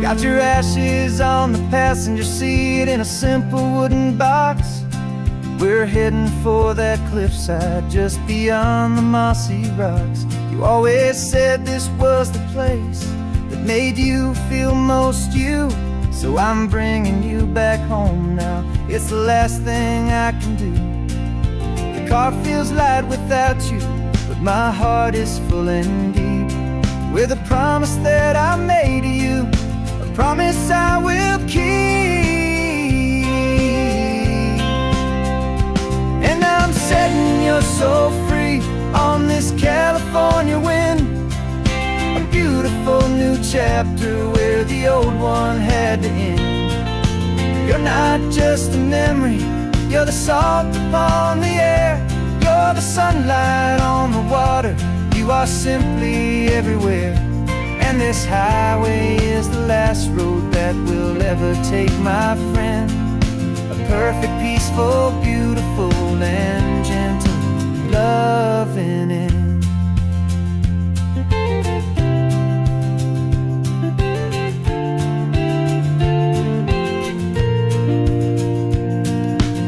Got your ashes on the passenger seat in a simple wooden box. We're heading for that cliffside just beyond the mossy rocks. You always said this was the place that made you feel most you. So I'm bringing you back home now. It's the last thing I can do. The car feels light without you, but my heart is full and deep with a promise that I made to you, a promise I will keep. And I'm setting your soul free on this California wind, a beautiful new chapter where the old one had to end. You're not just a memory, you're the salt upon the air, you're the sunlight on the water, you are simply everywhere. And this highway is the last road that we'll ever take, my friend. A perfect, peaceful, beautiful, and gentle, loving end.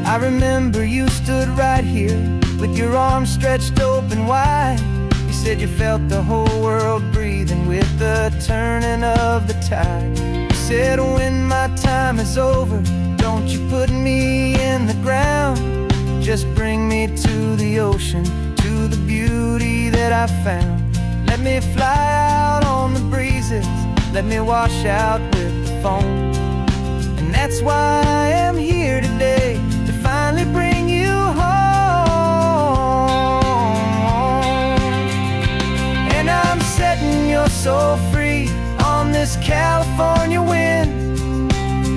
I remember you stood right here with your arms stretched open wide. You said you felt the whole world breathing with the turning of the tide. You said when my time is over, don't you put me in the ground, just bring me to the ocean, to the beauty that I found. Let me fly out on the breezes, let me wash out with the foam. And that's why I am here today, to finally bring you home. And I'm setting your soul free on this California wind,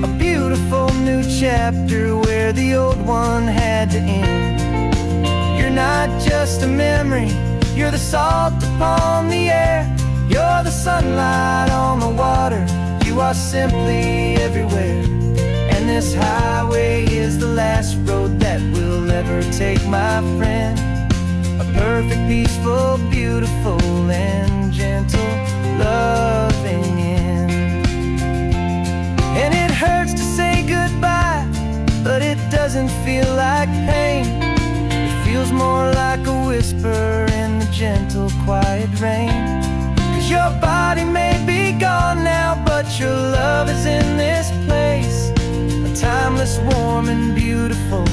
a beautiful new chapter where the old one had to end. You're not just a memory, you're the salt upon the air, you're the sunlight on the water, you are simply everywhere. And this highway is the last road that we'll ever take, my friend. A perfect, peaceful, beautiful, and gentle, loving end. And it hurts to say goodbye, but it doesn't feel like pain. It feels more like a whisper in the gentle, quiet rain. 'Cause your body may be gone now, but your love is in this place, a timeless, warm, and beautiful,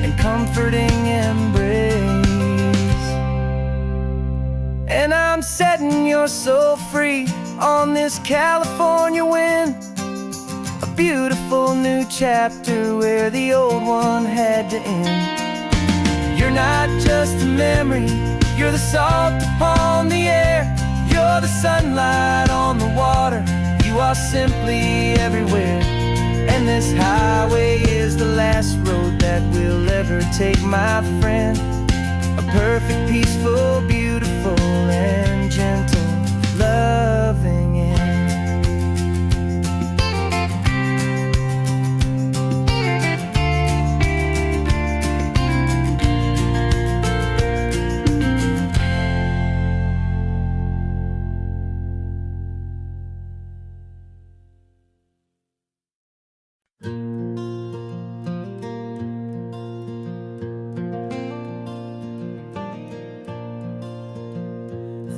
and comforting embrace. And I'm setting your soul free on this California wind, a beautiful new chapter where the old one had to end. You're not just a memory, you're the salt upon the air, you're the sunlight on the water, you are simply everywhere. And this highway is the last road that we'll ever take, my friend. A perfect, peaceful, beautiful, and gentle, loving end.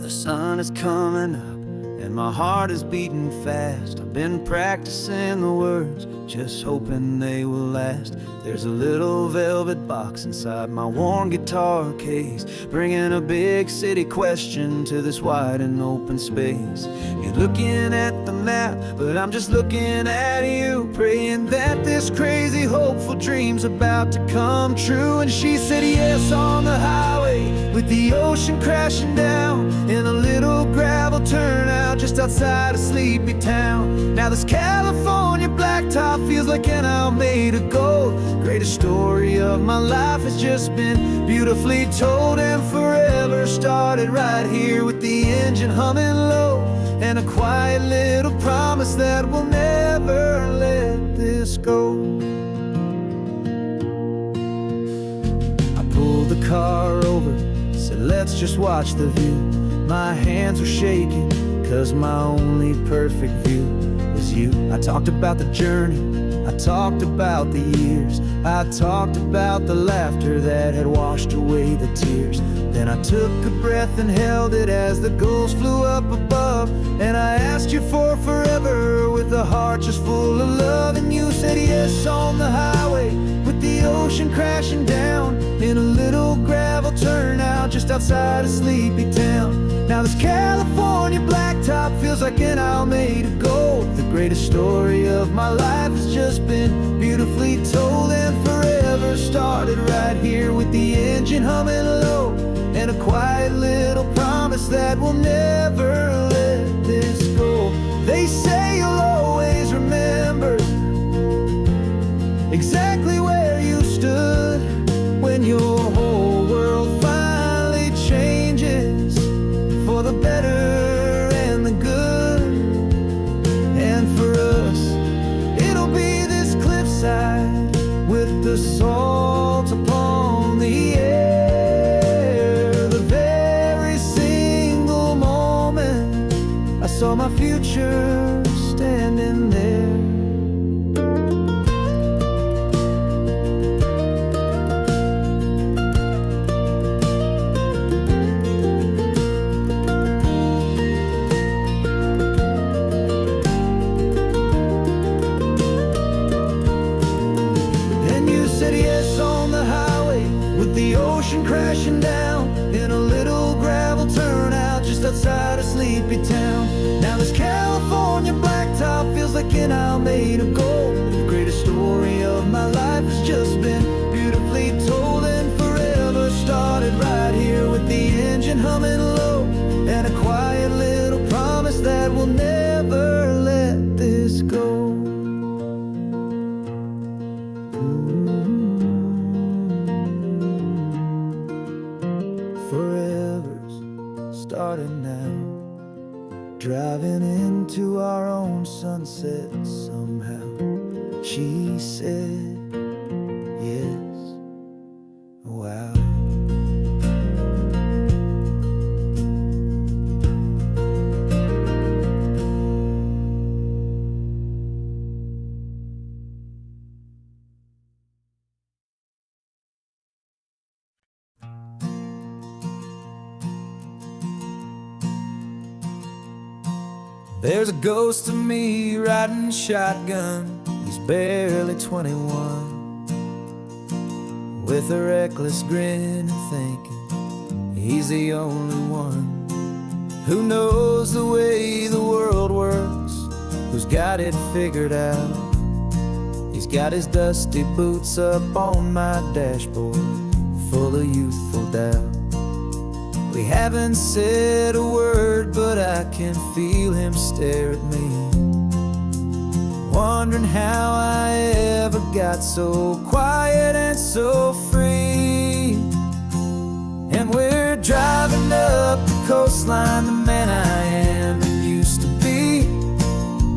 The sun is coming up and my heart is beating fast. I've been practicing the words, just hoping they will last. There's a little velvet box inside my worn guitar case, bringing a big city question to this wide and open space. You're looking at the map, but I'm just looking at you, praying that this crazy hopeful dream's about to come true. And she said yes on the highway with the ocean crashing down in a little gravel turnout just outside a sleepy town. Now this California blacktop feels like an owl made of gold. Greatest story of my life has just been beautifully told, and forever started right here with the engine humming low, and a quiet little promise that we'll never let this go. I pulled the car over, said let's just watch the view. My hands were shaking, 'cause my only perfect view was you. I talked about the journey, I talked about the years, I talked about the laughter that had washed away the tears. Then I took a breath and held it as the gulls flew up above, and I asked you for forever with a heart just full of love. And you said yes on the highway with the ocean crashing down in a little gravel turnout just outside of Sleepy Town. Now this California blacktop feels like an isle made of gold. The greatest story of my life has just been beautifully told, and forever started right here with the engine humming low, and a quiet little promise that we'll never let this go. They say you'll always remember exactly where you stood when your whole world finally changes for the better and the good. And for us, it'll be this cliffside with the salt upon the air. The very single moment I saw my future standing there. The ocean crashing down in a little gravel turnout just outside of Sleepy Town. Now this California blacktop feels like an isle made of gold. The greatest story of my life has just been beautifully told, and forever started right here with the engine humming low, and a quiet little promise that we'll never let this go. Forever's starting now, driving into our own sunset somehow. She said yes, wow. There's a ghost of me riding shotgun. He's barely 21, with a reckless grin and thinking he's the only one who knows the way the world works, who's got it figured out. He's got his dusty boots up on my dashboard, full of youthful doubt. We haven't said a word, but I can feel him stare at me, wondering how I ever got so quiet and so free. And we're driving up the coastline, the man I am and used to be,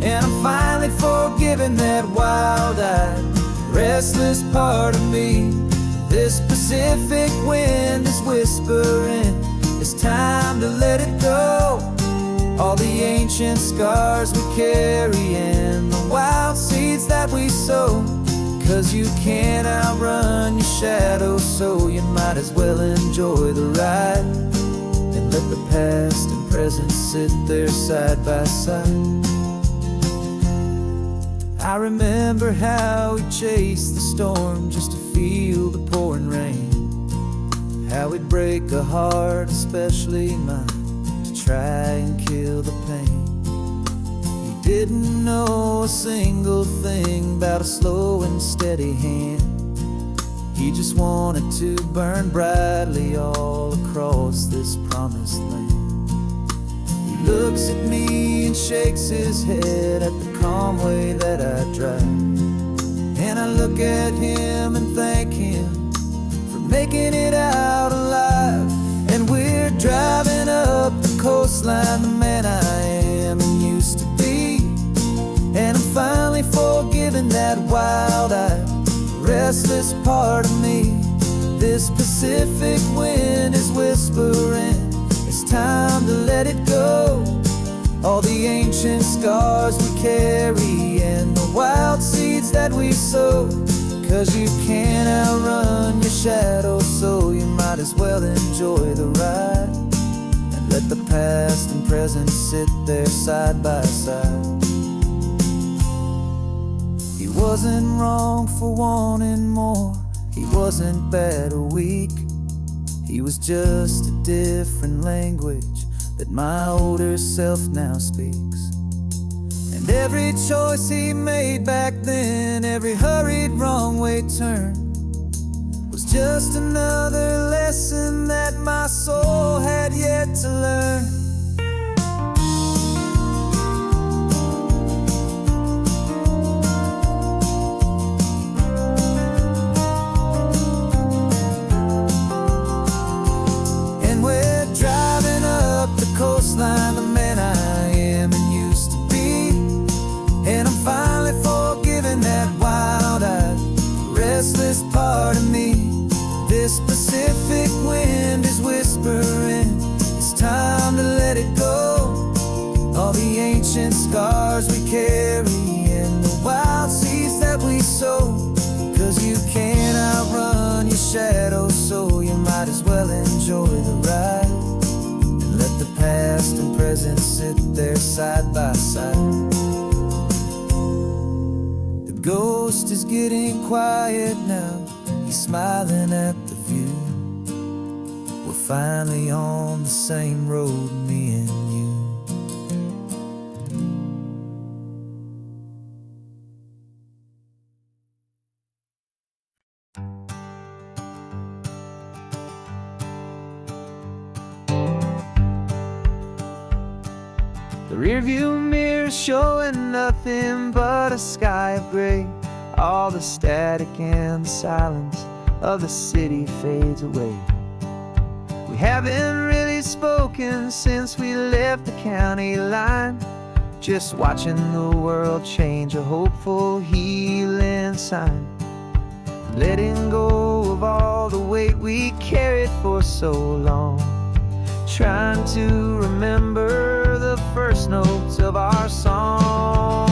and I'm finally forgiving that wild-eyed, restless part of me. This Pacific wind is whispering, it's time to let it go. All the ancient scars we carry and the wild seeds that we sow. 'Cause you can't outrun your shadow, so you might as well enjoy the ride and let the past and present sit there side by side. I remember how we chased the storm just to feel the pouring rain, how we'd break a heart, especially mine, to try and kill the pain. He didn't know a single thing about a slow and steady hand. He just wanted to burn brightly all across this promised land. He looks at me and shakes his head at the calm way that I drive, and I look at him and thank him making it out alive. And we're driving up the coastline, the man I am and used to be, and I'm finally forgiving that wild-eyed, restless part of me. This Pacific wind is whispering, it's time to let it go. all the ancient scars we carry and the wild seeds that we sow. 'Cause you can't outrun your shadow, so you might as well enjoy the ride and let the past and present sit there side by side. He wasn't wrong for wanting more, he wasn't bad or weak. He was just a different language that my older self now speaks. And every choice he made back then, every hurried wrong way turn, was just another lesson that my soul had yet to learn. Coastline, the man I am and used to be, and I'm finally forgiving that wild-eyed, restless part of me. This Pacific wind is whispering, it's time to let it go. All the ancient scars we carry and the wild seeds that we sow. 'Cause you can't outrun your shadow, so you might as well enjoy the ride. Let the past and present sit there side by side. The ghost is getting quiet now, he's smiling at the view. We're finally on the same road, me and you. The rearview mirror showing nothing but a sky of gray. All the static and the silence of the city fades away. We haven't really spoken since we left the county line, just watching the world change, a hopeful healing sign. Letting go of all the weight we carried for so long, trying to remember the first notes of our song.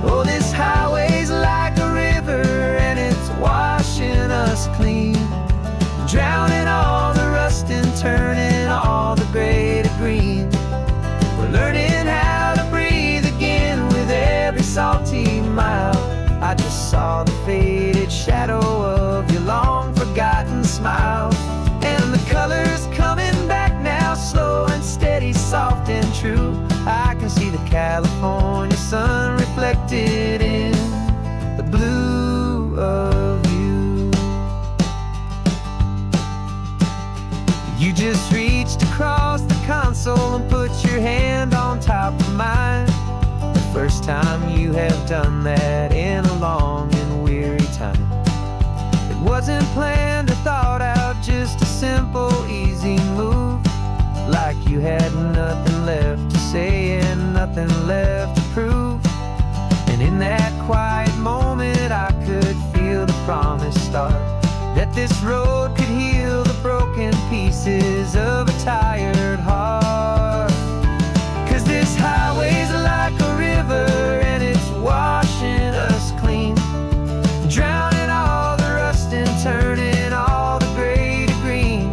Oh, this highway's like a river and it's washing us clean, drowning all the rust and turning all the gray to green. We're learning how to breathe again with every salty mile. I just saw the faded shadow of your long forgotten smile, and the colors coming back now, slow and steady, soft and true. I can see the California sun reflected in the blue of you. You just reached across the console and put your hand on top of mine. The first time you have done that in a long and weary time. It wasn't planned or thought out, just a simple, easy move. Like you had nothing left to say and nothing left to prove. And in that quiet moment I could feel the promise start, that this road could heal the broken pieces of a tired heart. 'Cause this highway's like a river and it's washing us clean, drowning all the rust and turning all the gray to green.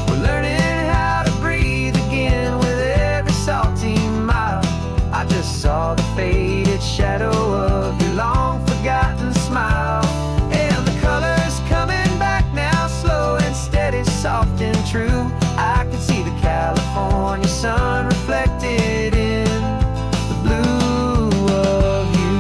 We're learning how to breathe again with every salty mile. I just saw the faded shadow of your long forgotten smile, and the colors coming back now, slow and steady, soft and true. I could see the California sun reflected in the blue of you.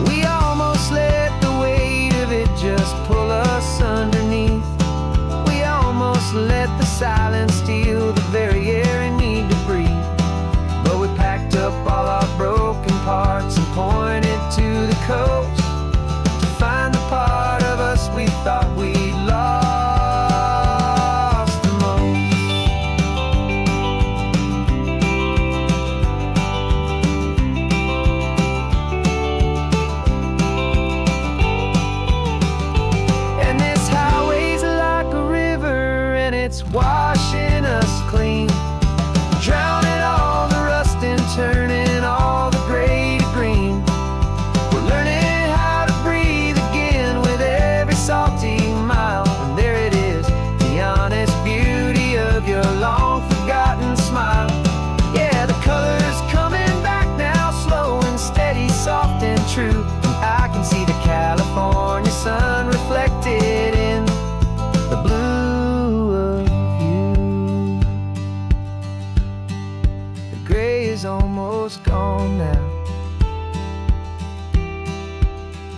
We almost let the weight of it just pull us underneath. We almost let the silence steal the very air we need to breathe. But we packed up all our broken parts and pointed to the coast to find the part of us we thought we'd lost the most. And this highway's like a river and it's washing true. And I can see the California sun reflected in the blue of you. The gray is almost gone now,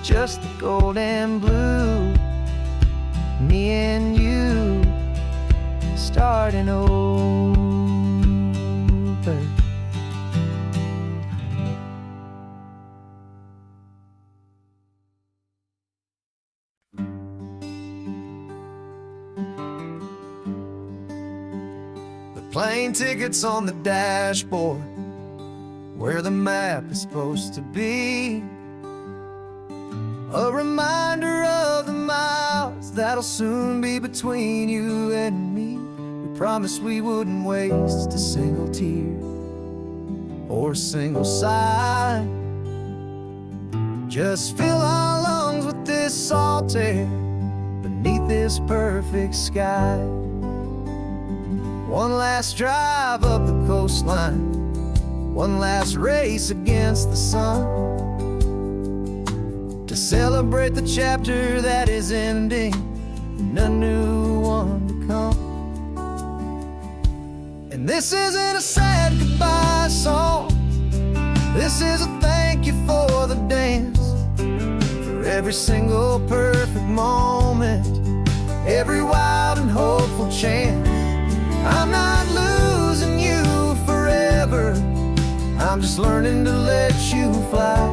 just the gold and blue. Me and you starting over. The plane tickets on the dashboard, where the map is supposed to be. A reminder of the miles that'll soon be between you and me. We promised we wouldn't waste a single tear or a single sigh. Just fill our lungs with this salt air beneath this perfect sky. One last drive up the coastline, one last race against the sun, to celebrate the chapter that is ending and a new one to come. And this isn't a sad goodbye song, this is a thank you for the dance, for every single perfect moment, every wild and hopeful chance. I'm not losing you forever, I'm just learning to let you fly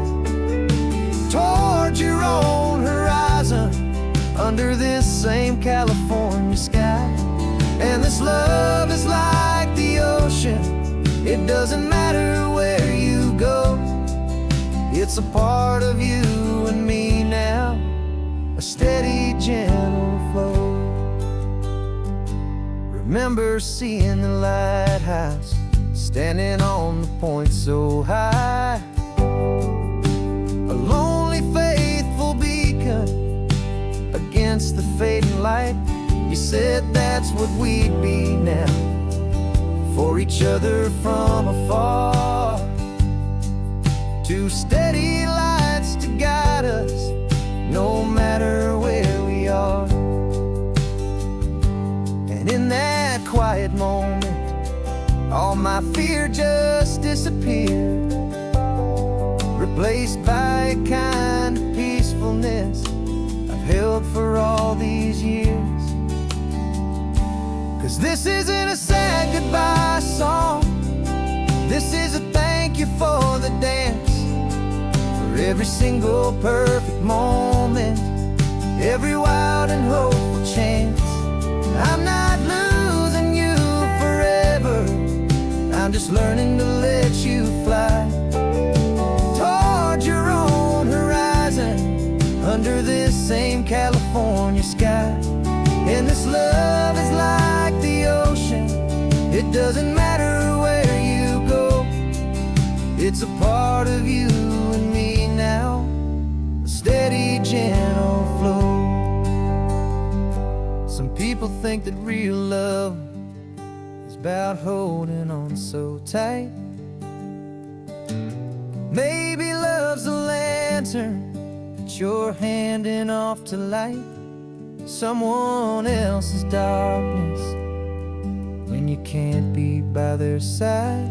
toward your own horizon, under this same California sky. And this love is like the ocean, it doesn't matter where you go, it's a part of you and me now, a steady, gentle flow. Remember seeing the lighthouse, standing on the point so high, a lonely, faithful beacon against the fading light. You said that's what we'd be now, for each other from afar. Two steady lights to guide us, no matter where we are. And in that quiet moment, all my fear just disappeared, replaced by a kind of peacefulness I've held for all these years. 'Cause this isn't a sad goodbye song, this is a thank you for the dance, for every single perfect moment, every wild and hopeful chance. I'm not losing you forever, I'm just learning to let you fly toward your own horizon, under this same California sky. And this love is like the ocean, it doesn't matter where you go, it's a part of you and me now, a steady, gentle flow. Some people think that real love is about holding on so tight. Maybe love's a lantern that you're handing off to light someone else's darkness when you can't be by their side.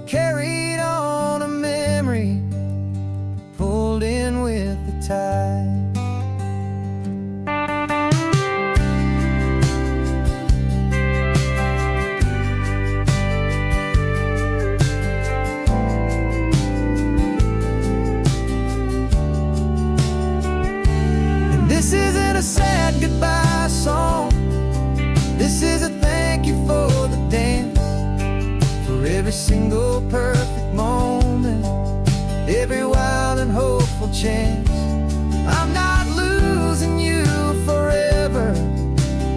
Carried on a memory, pulled in with the tide. This isn't a sad goodbye song, this is a thank you for the dance, for every single perfect moment, every wild and hopeful chance. I'm not losing you forever,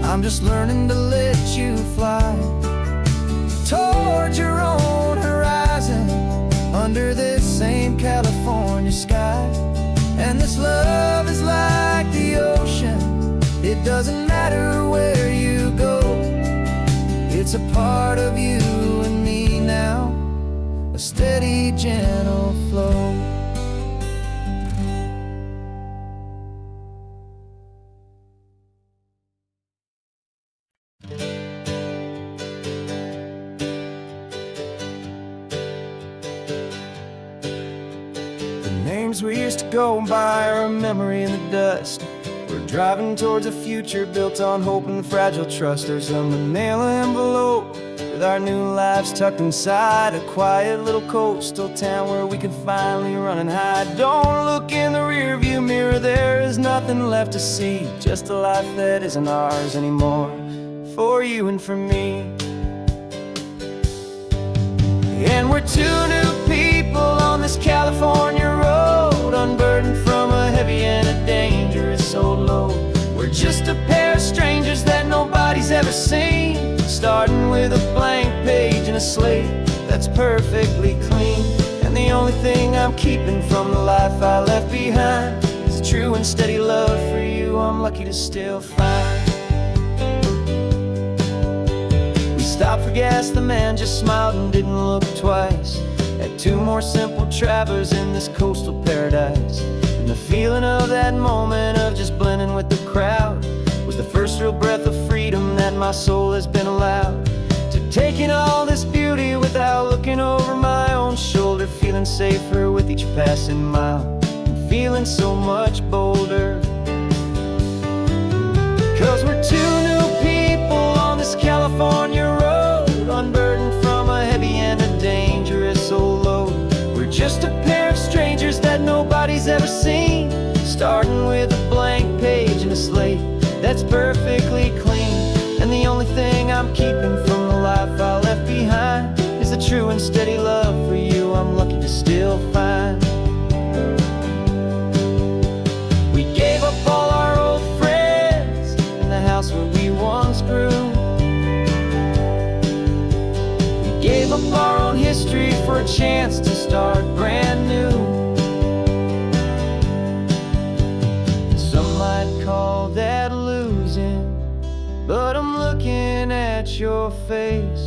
I'm just learning to let you fly toward your own horizon, under this same California sky. And this love is like the ocean, it doesn't matter where you go, it's a part of you and me now, a steady, gentle flow. dreams we used to go by are a memory in the dust. We're driving towards a future built on hope and fragile trust. There's a manila envelope with our new lives tucked inside, a quiet little coastal town where we can finally run and hide. Don't look in the rearview mirror, there is nothing left to see, just a life that isn't ours anymore, for you and for me. And we're two new people on this California road, unburdened from a heavy and a dangerous old load. We're just a pair of strangers that nobody's ever seen, starting with a blank page and a slate that's perfectly clean. And the only thing I'm keeping from the life I left behind is a true and steady love for you I'm lucky to still find. Stopped for gas, the man just smiled and didn't look twice. Had two more simple travelers in this coastal paradise. And the feeling of that moment of just blending with the crowd was the first real breath of freedom that my soul has been allowed to take in all this beauty without looking over my own shoulder, feeling safer with each passing mile, and feeling so much bolder. 'Cause we're two new people on this California road, unburdened from a heavy and a dangerous old load. We're just a pair of strangers that nobody's ever seen, starting with a blank page and a slate that's perfectly clean. And the only thing I'm keeping from the life I left behind is the true and steady love for you I'm lucky to still find. We gave up all our old friends in the house where we once grew. Gave up our own history for a chance to start brand new. Some might call that losing, but I'm looking at your face,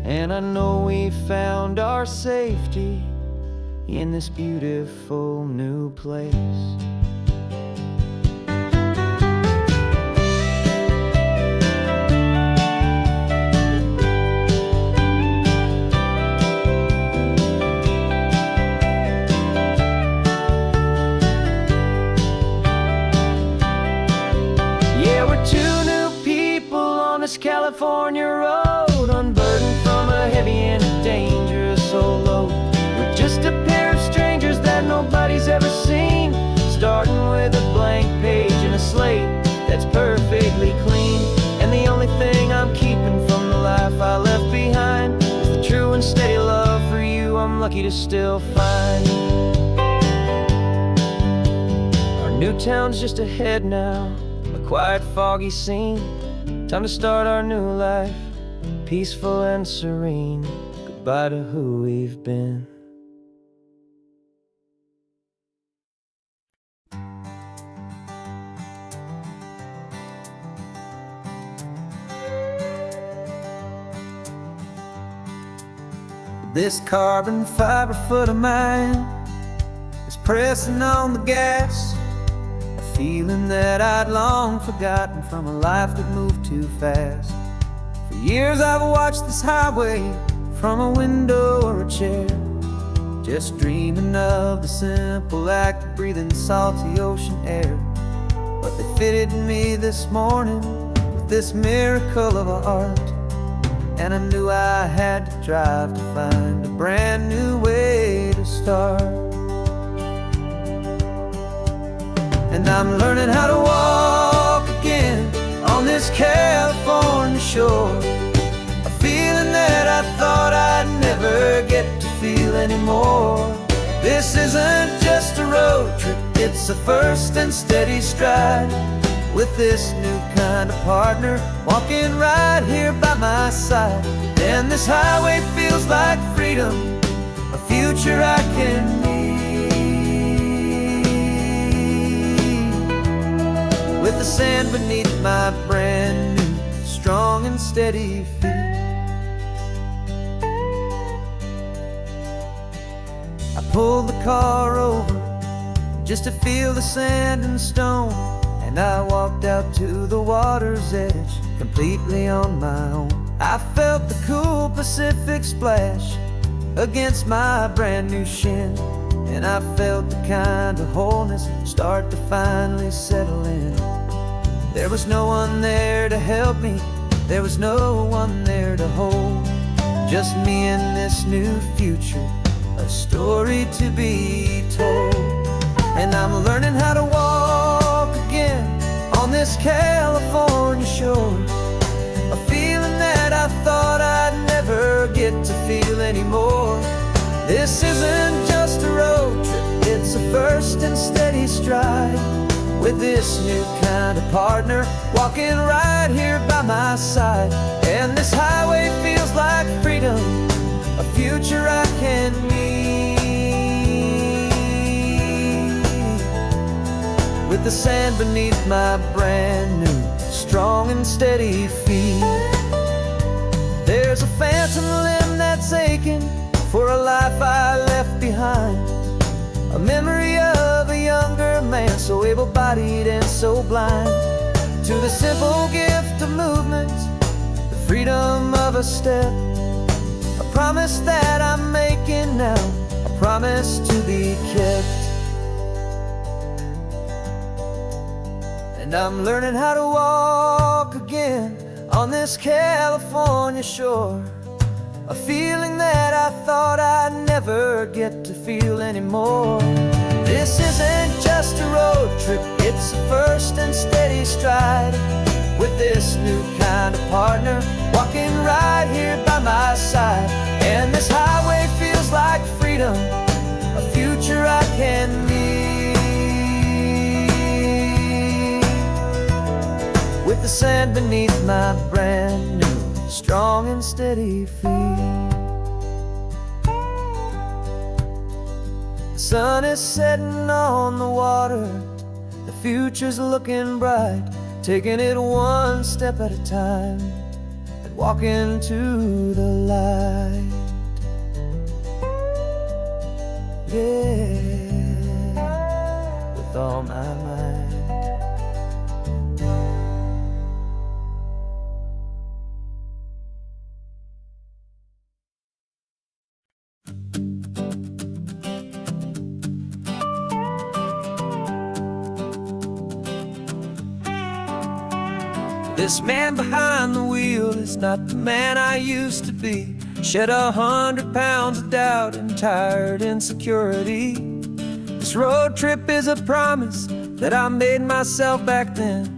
and I know we found our safety in this beautiful new place. California road, unburdened from a heavy and a dangerous old load. We're just a pair of strangers that nobody's ever seen, starting with a blank page and a slate that's perfectly clean. And the only thing I'm keeping from the life I left behind is the true and steady love for you I'm lucky to still find. Our new town's just ahead now, a quiet foggy scene. Time to start our new life, peaceful and serene. Goodbye to who we've been. This carbon fiber foot of mine is pressing on the gas, feeling that I'd long forgotten from a life that moved too fast. For years I've watched this highway from a window or a chair, just dreaming of the simple act of breathing salty ocean air. But they fitted me this morning with this miracle of art, and I knew I had to drive to find a brand new way to start. And I'm learning how to walk again on this California shore, a feeling that I thought I'd never get to feel anymore. This isn't just a road trip, it's a first and steady stride, with this new kind of partner walking right here by my side. And this highway feels like freedom, a future I can need, with the sand beneath my brand new, strong and steady feet. I pulled the car over just to feel the sand and stone, and I walked out to the water's edge completely on my own. I felt the cool Pacific splash against my brand new shin, and I felt the kind of wholeness start to finally settle in. There was no one there to help me, there was no one there to hold. Just me and this new future, a story to be told. And I'm learning how to walk again on this California shore, a feeling that I thought I'd never get to feel anymore. This isn't just a road trip, it's a first and steady stride, with this new kind of partner walking right here by my side. And this highway feels like freedom, a future I can meet, with the sand beneath my brand new, strong and steady feet. There's a phantom limb that's aching for a life I left behind, a memory of a younger man, so able-bodied and so blind, to the simple gift of movement, the freedom of a step, a promise that I'm making now, a promise to be kept. And I'm learning how to walk again on this California shore, a feeling that I thought I'd never get to feel anymore. This isn't just a road trip, it's a first and steady stride, with this new kind of partner walking right here by my side. And this highway feels like freedom, a future I can meet, with the sand beneath my brand new, strong and steady feet. The sun is setting on the water, the future's looking bright, taking it one step at a time and walking to the light. Yeah, with all my might. This man behind the wheel is not the man I used to be. Shed 100 pounds of doubt and tired insecurity. This road trip is a promise that I made myself back then,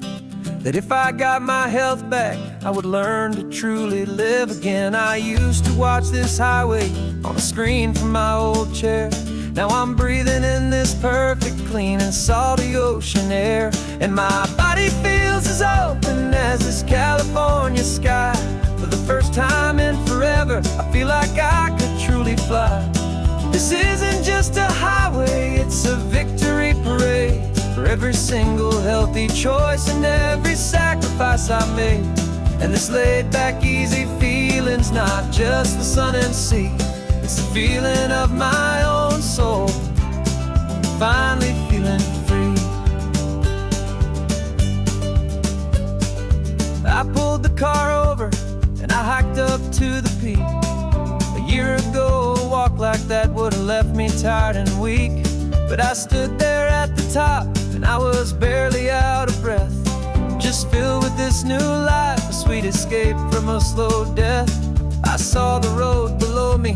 that if I got my health back, I would learn to truly live again. I used to watch this highway on a screen from my old chair. Now I'm breathing in this perfect, clean and salty ocean air, and my body feels as open as this California sky. For the first time in forever, I feel like I could truly fly. This isn't just a highway, it's a victory parade, for every single healthy choice and every sacrifice I made. And this laid back, easy feeling's not just the sun and sea, it's the feeling of my own soul, finally feeling free. I pulled the car over and I hiked up to the peak. A year ago, a walk like that would have left me tired and weak, but I stood there at the top and I was barely out of breath, just filled with this new life, a sweet escape from a slow death. I saw the road below me,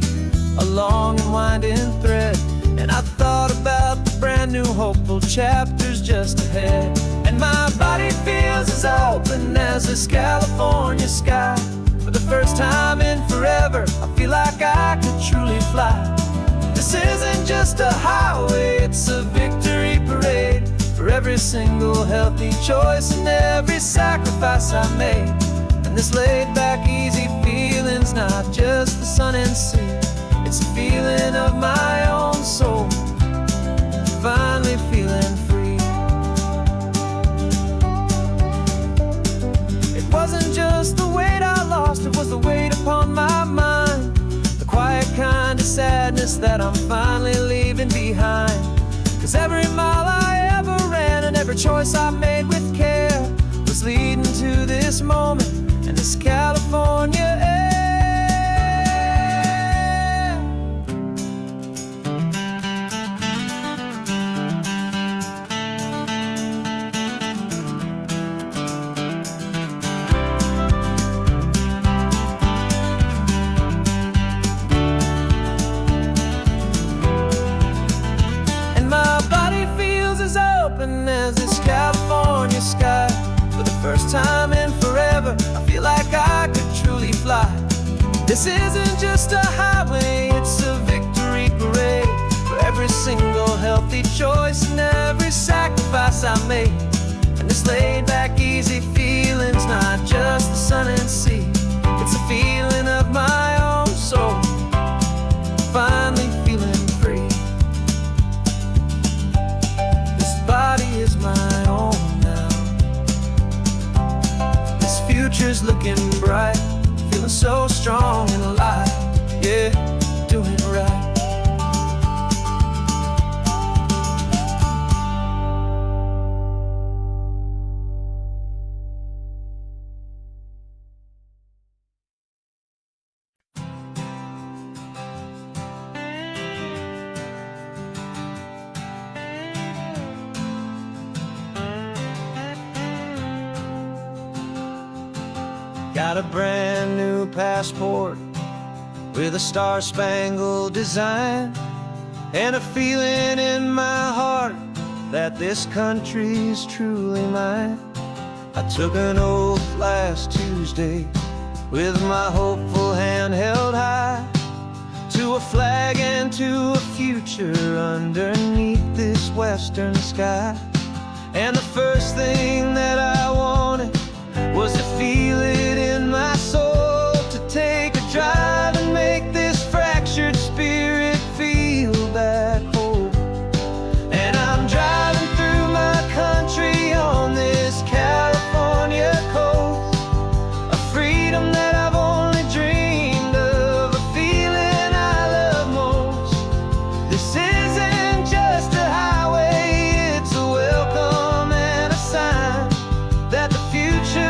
a long and winding thread, and I thought about the brand new hopeful chapters just ahead. And my body feels as open as this California sky. For the first time in forever, I feel like I could truly fly. This isn't just a highway, it's a victory parade, for every single healthy choice and every sacrifice I made. And this laid back, easy feeling's not just the sun and sea, it's a feeling of my own soul, finally feeling free. It wasn't just the weight I lost, it was the weight upon my mind, the quiet kind of sadness that I'm finally leaving behind. 'Cause every mile I ever ran and every choice I made with care was leading to this moment and this California air. driving as this California sky. For the first time in forever, I feel like I could truly fly. This isn't just a highway, it's a victory parade for every single healthy choice and every sacrifice I made. And this laid back, easy feeling's not just the sun and sea, it's a feeling of my own soul, finally feeling free. This body is my own now. This future's looking bright, feeling so strong and alive. Yeah, doing it right. Got a brand new passport with a star-spangled design, and a feeling in my heart that this country's truly mine. I took an oath last Tuesday with my hopeful hand held high, to a flag and to a future underneath this western sky. And the first thing that I wanted was to feel it in my soul, to take a drive and make this fractured spirit feel back home. And I'm driving through my country on this California coast, a freedom that I've only dreamed of, a feeling I love most. This isn't just a highway, it's a welcome and a sign that the future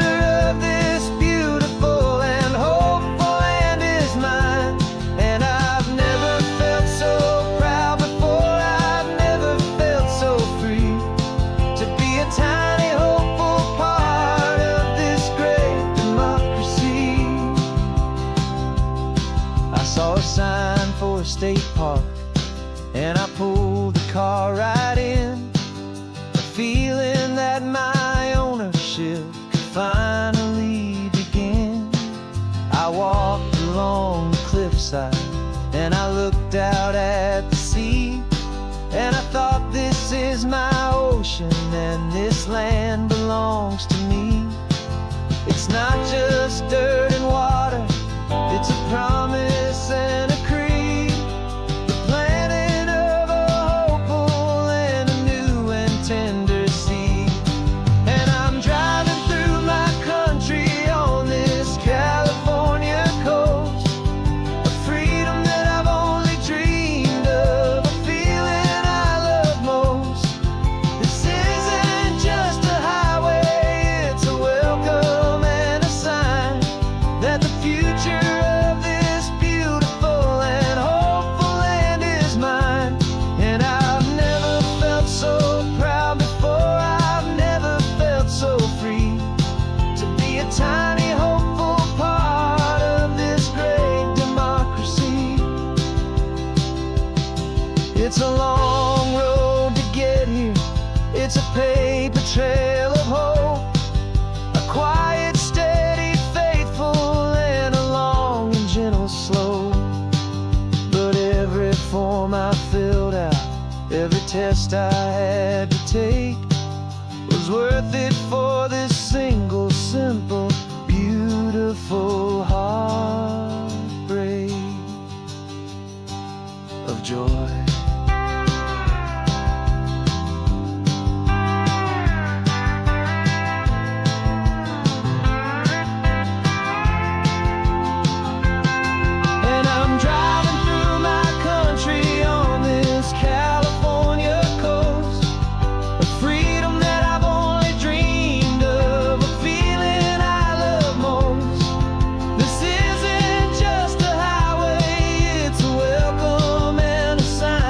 of this beautiful and hopeful land is mine. And I've never felt so proud before, I've never felt so free, to be a tiny hopeful part of this great democracy. I saw a sign for a state park, and I pulled the car right in, a feeling that my ownership could finally begin. I walked along the cliffside and I looked out at the sea, and I thought, this is my ocean and this land belongs to me. It's not just dirt and water, it's a promise and a creed, the planting of a hopeful and a new and tender seed. And I'm driving through my country on this California coast, a freedom that I've only dreamed of, a feeling I love most. This isn't just a highway, it's a welcome and a sign that the future of this beautiful and hopeful land is mine. And I've never felt so proud before, I've never felt so free, to be a tiny hopeful part of this great democracy. It's a long road to get here, it's a paper trail of hope, a quiet, steady, faithful, and a long and gentle slope. But every form I filled out, every test I had to take, was worth it for this single, simple, beautiful heartbreak of joy. And I'm driving through my country on this California coast, a freedom that I've only dreamed of, a feeling I love most. This isn't just a highway, it's a welcome and a sign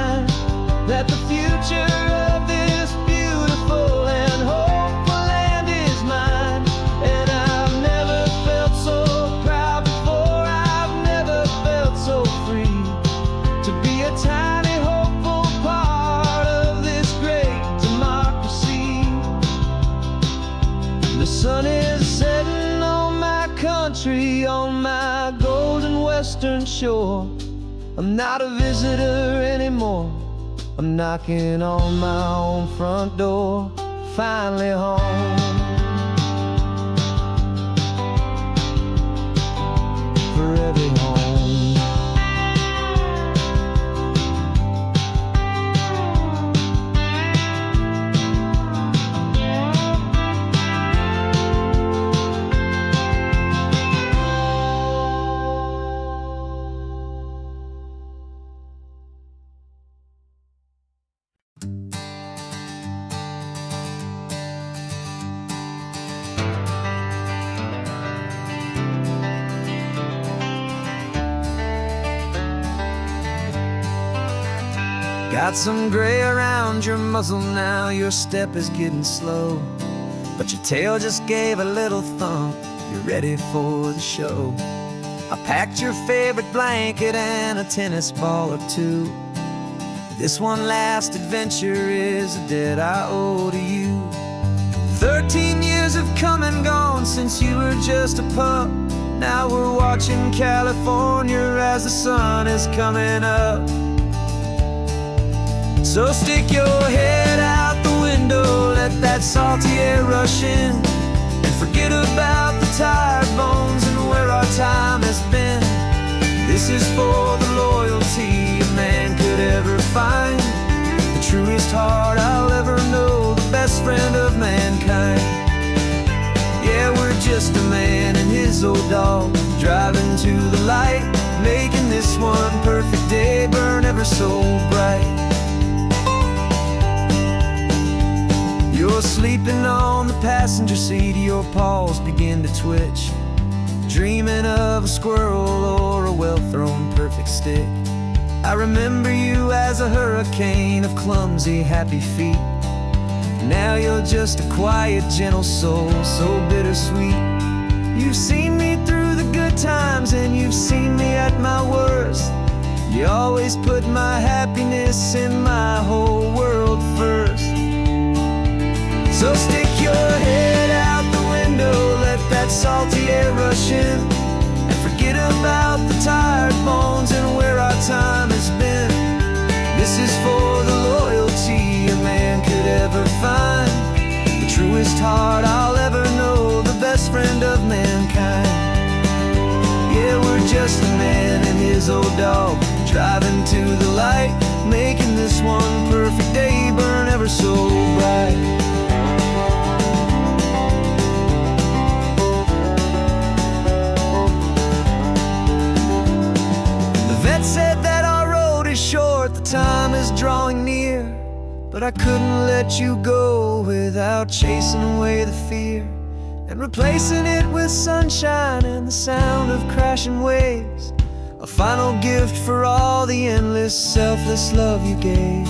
free on my golden western shore. I'm not a visitor anymore. I'm knocking on my own front door, finally home. Forever home. Got some gray around your muzzle now, your step is getting slow, but your tail just gave a little thump, you're ready for the show. I packed your favorite blanket and a tennis ball or two. This one last adventure is a debt I owe to you. 13 years have come and gone since you were just a pup. Now we're watching California as the sun is coming up. So stick your head out the window, let that salty air rush in, and forget about the tired bones and where our time has been. This is for the loyalty a man could ever find, the truest heart I'll ever know, the best friend of mankind. Yeah, we're just a man and his old dog, driving to the light, making this one perfect day burn ever so bright. You're sleeping on the passenger seat, your paws begin to twitch, dreaming of a squirrel or a well-thrown perfect stick. I remember you as a hurricane of clumsy, happy feet. Now you're just a quiet, gentle soul, so bittersweet. You've seen me through the good times and you've seen me at my worst. You always put my happiness in my whole world first. So stick your head out the window, let that salty air rush in, and forget about the tired bones and where our time has been. This is for the loyalty a man could ever find, the truest heart I'll ever know, the best friend of mankind. Yeah, we're just a man and his old dog, driving to the light, making this one perfect day burn ever so bright. Said that our road is short, the time is drawing near, but I couldn't let you go without chasing away the fear and replacing it with sunshine and the sound of crashing waves, a final gift for all the endless, selfless love you gave.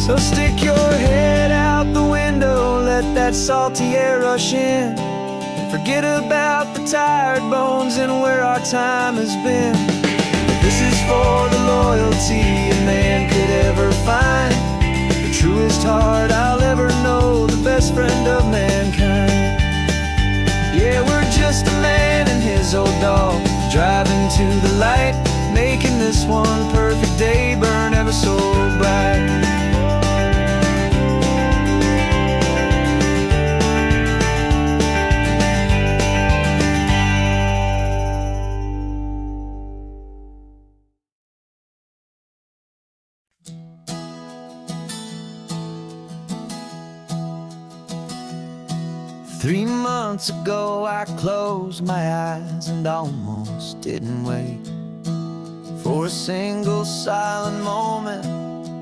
So stick your head out the window, let that salty air rush in, and forget about the tired bones and where our time has been. This is for the loyalty a man could ever find, the truest heart I'll ever know, the best friend of mankind. Yeah, we're just a man and his old dog, driving to the light, making this one perfect day burn ever so bright. 3 months ago I closed my eyes and almost didn't wait for a single silent moment.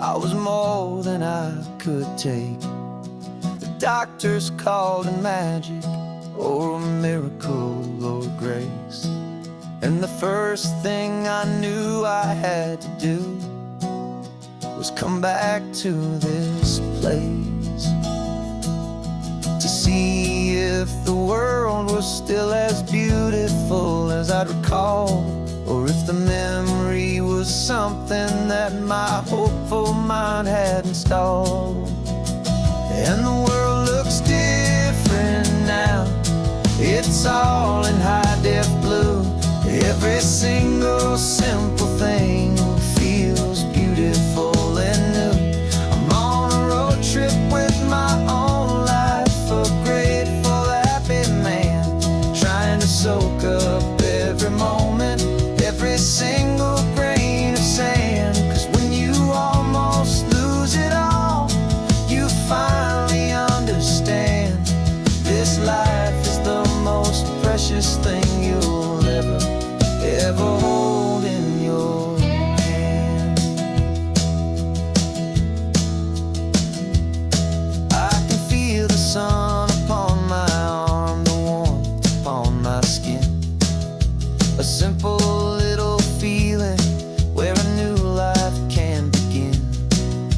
I was more than I could take. The doctors called it magic, or a miracle, or grace. And the first thing I knew I had to do was come back to this place. if the world was still as beautiful as I'd recall, or if the memory was something that my hopeful mind had installed. And the world looks different now. It's all in high-def blue. Every single simple thing feels beautiful and new. I'm on a road trip with my own life, a grateful, happy man, trying to soak up every moment, every single grain of sand. 'Cause when you almost lose it all, you finally understand this life is the most precious thing you'll ever hold in your hand. I can feel the sun upon my arm, the warmth upon my skin, a simple little feeling where a new life can begin.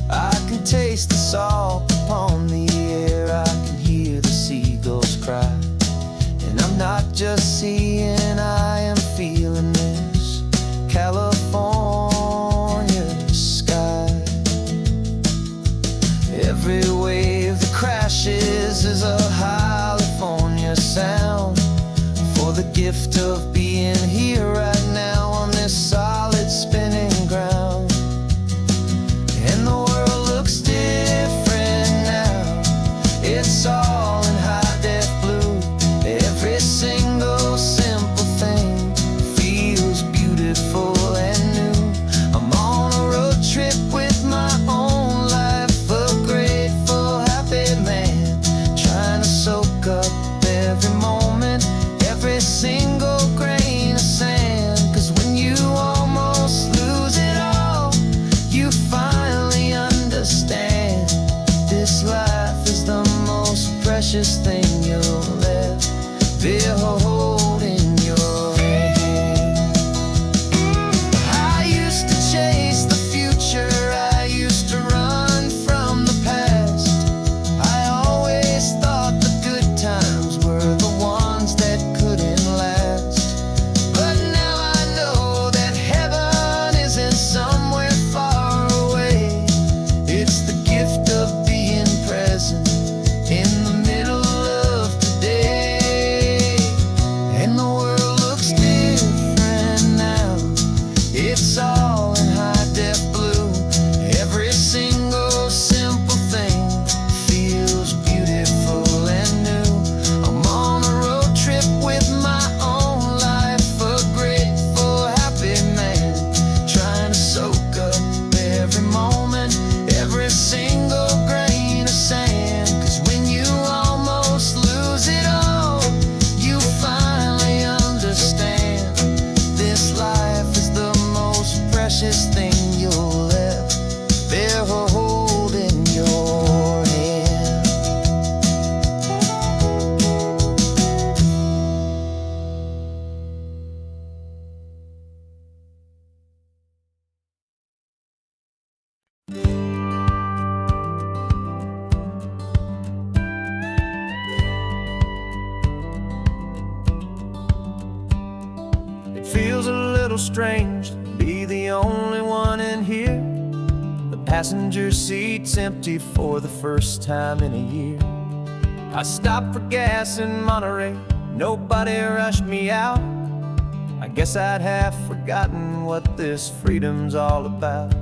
I can taste the salt upon the air, I can hear the seagulls cry, and I'm not just seeing, I am feeling this California sky. Every wave that crashes is a California sound, for the gift of being here right now on this solid spinning ground. And the world looks different now. It's all in high-def blue. Every single simple thing feels beautiful and new. I'm on a road trip with my own life, a grateful, happy man, trying to soak up every moment, every single grain of sand. 'Cause when you almost lose it all, you finally understand this life is the most precious thing you'll ever hold in your hand. I used to chase the future, I used to run from the past. I always thought the good times were the ones that couldn't last. But now I know that heaven isn't somewhere far away. It's the gift of being present in the middle of today. And the world looks different now. It's all in high-def blue. Every single simple thing feels beautiful and new. I'm on a road trip with my own life, a grateful, happy man, trying to soak up every moment, every single grain of sand. 'Cause when you almost lose it all, you finally understand this life is the most precious thing you'll ever hold in your hand. It feels a little strange to be the only one in here. The passenger seat's empty for the first time in a year. I stopped for gas in Monterey, nobody rushed me out. I guess I'd half forgotten what this freedom's all about.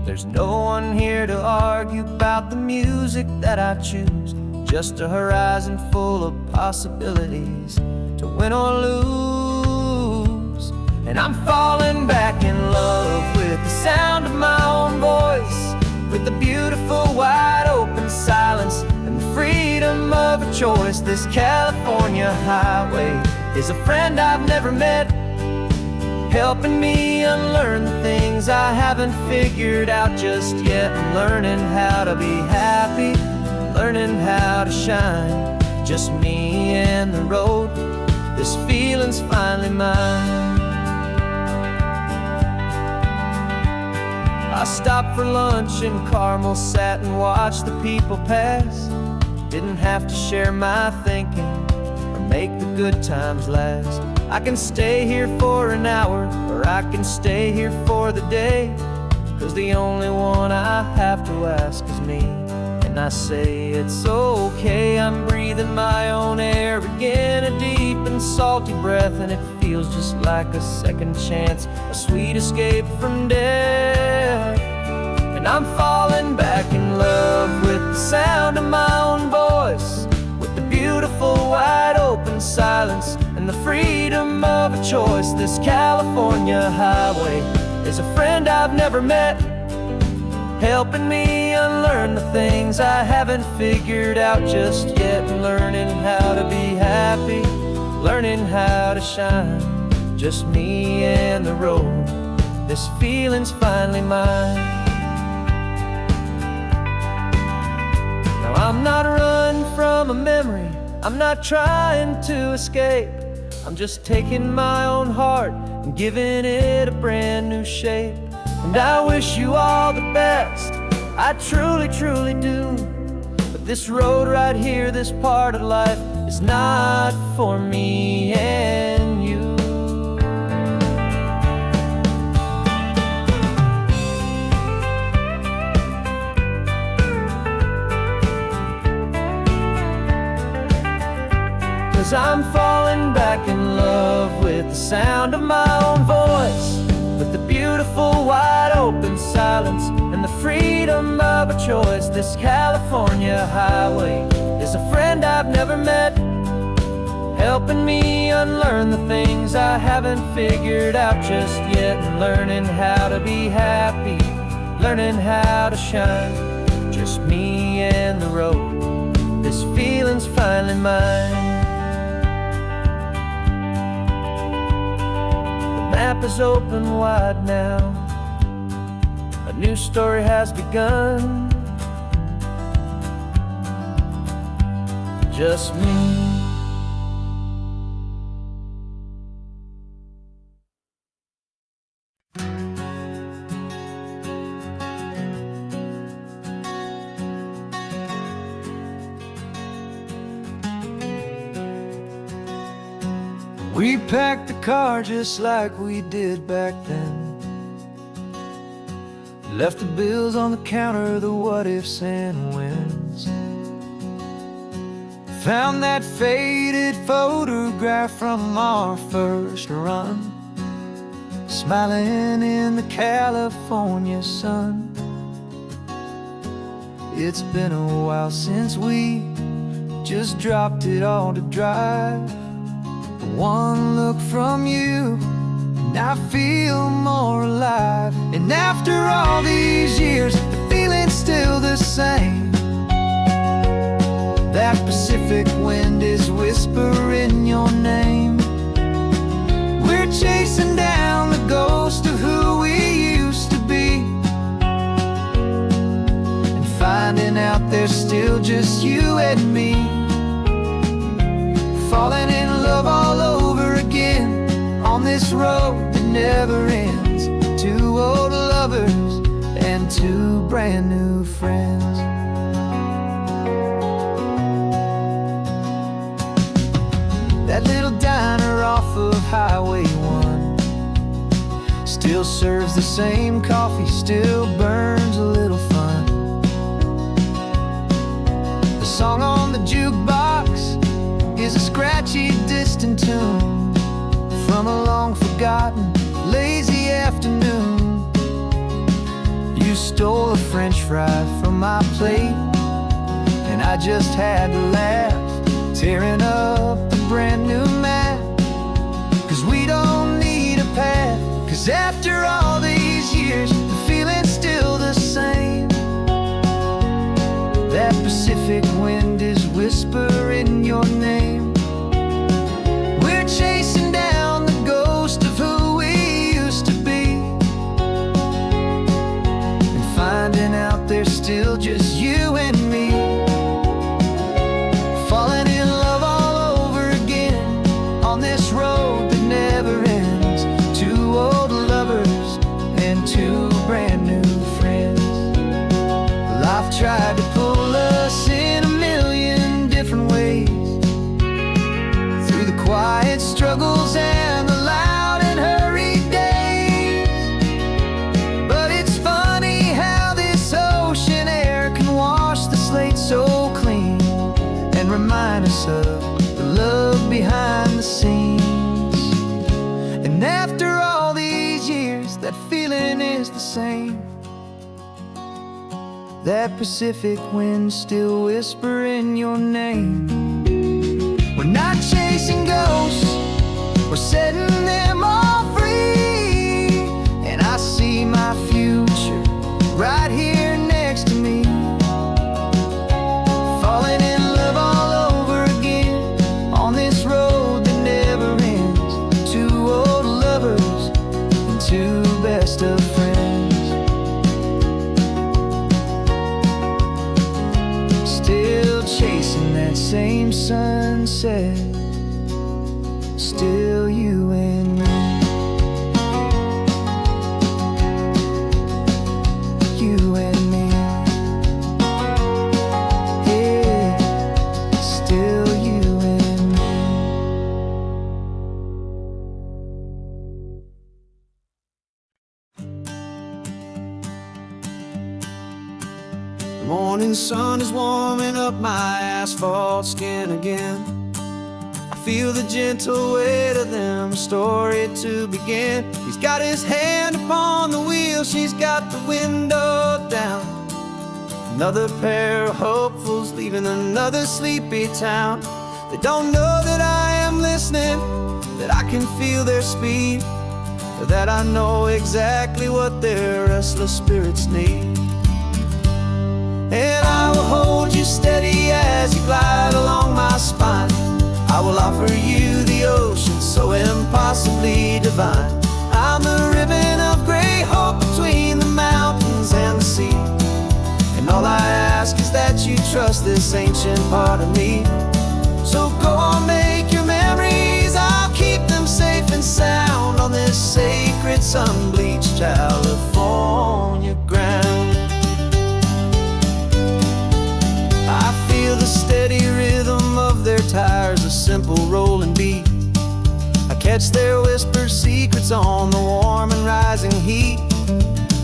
There's no one here to argue about the music that I choose, just a horizon full of possibilities to win or lose. And I'm falling back in love with the sound of my own voice, with the beautiful wide open silence and the freedom of a choice. This California highway is a friend I've never met, helping me unlearn the things I haven't figured out just yet. I'm learning how to be happy, learning how to shine, just me and the road. This feeling's finally mine. I stopped for lunch in Carmel, sat and watched the people pass. Didn't have to share my thinking or make the good times last. I can stay here for an hour, or I can stay here for the day, 'cause the only one I have to ask is me. And I say it's okay, I'm breathing my own air again, a deep and salty breath, and it feels just like a second chance, a sweet escape from death. And I'm falling back in love with the sound of my own voice, with the beautiful wide open silence and the freedom of a choice. This California highway is a friend I've never met, helping me unlearn the things I haven't figured out just yet, and learning how to be happy, learning how to shine, just me and the road. This feeling's finally mine. Now I'm not running from a memory, I'm not trying to escape, I'm just taking my own heart and giving it a brand new shape. And I wish you all the best, I truly, truly do. But this road right here, this part of life, is not for me and you. Cause I'm falling back in love with the sound of my own voice, with the beautiful wide open silence and the freedom of a choice. This California highway is a friend I've never met, helping me unlearn the things I haven't figured out just yet, and learning how to be happy, learning how to shine, just me and the road. This feeling's finally mine. The map is open wide now, a new story has begun, just me. We packed the car just like we did back then, left the bills on the counter, the what ifs and whens. Found that faded photograph from our first run, smiling in the California sun. It's been a while since we just dropped it all to drive. One look from you and I feel more alive. And after all these years, the feeling's still the same. That Pacific wind is whispering your name. We're chasing down the ghost of who we used to be, and finding out there's still just you and me. Falling in love all over again on this road that never ends. Two old lovers and two brand new friends. That little diner off of Highway 1 still serves the same coffee, still burns a little fun. The song on the jukebox is a scratchy, distant tune from a long-forgotten, lazy afternoon. You stole a French fry from my plate, and I just had to laugh, tearing up the brand new map. 'Cause we don't need a path, 'cause after all these years, the feeling's still the same. That Pacific wind is whispering your name. We're chasing down the ghost of who we used to be, and finding out there's still just you and me. Falling in love all over again on this road that never ends. Two old lovers feeling is the same. That Pacific wind still whispering your name. We're not chasing ghosts, we're setting them all free. And I see my future right here next to me, falling in love all over again on this road that never ends. Two old lovers and two best of friends, still chasing that same sunset, still you and me. You and me, yeah, still you and me. The morning sun is warming up my asphalt skin again. I feel the gentle weight of them, story to begin. He's got his hand upon the wheel, she's got the window down. Another pair of hopefuls leaving another sleepy town. They don't know that I am listening, that I can feel their speed, or that I know exactly what their restless spirits need. And I will hold you steady as you glide along my spine. I will offer you the ocean so impossibly divine. I'm the ribbon of gray hope between the mountains and the sea. And all I ask is that you trust this ancient part of me. So go on, make your memories, I'll keep them safe and sound on this sacred sun-bleached California ground. I feel the steady rhythm of their tires, a simple rolling beat. I catch their whispered secrets on the warm and rising heat.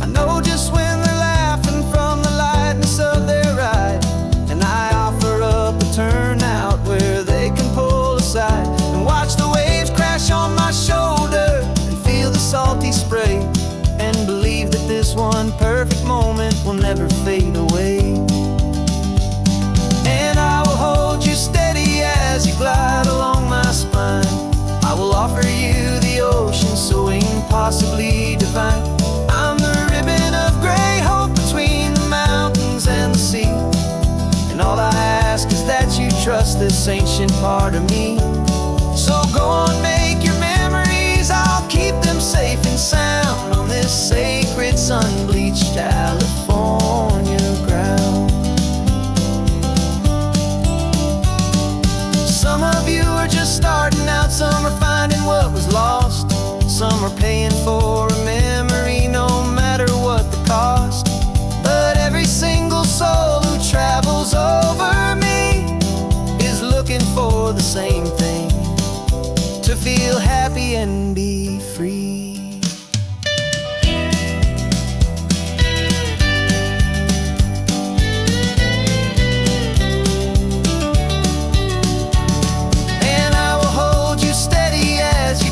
I know just when they're laughing from the lightness of their ride, and I offer up a turnout where they can pull aside and watch the waves crash on my shoulder and feel the salty spray, and believe that this one perfect moment will never fade away. And I will hold you steady as you glide along my spine. I will offer you the ocean so impossibly divine. I'm the ribbon of gray hope between the mountains and the sea. And all I ask is that you trust this ancient part of me. So go on, make your memories, I'll keep them safe and sound on this sacred sun-bleached California ground. Some of you are just starting out, some are finding what was lost, some are paying for a memory no matter what the cost. But every single soul who travels over me is looking for the same thing, to feel happy and be free.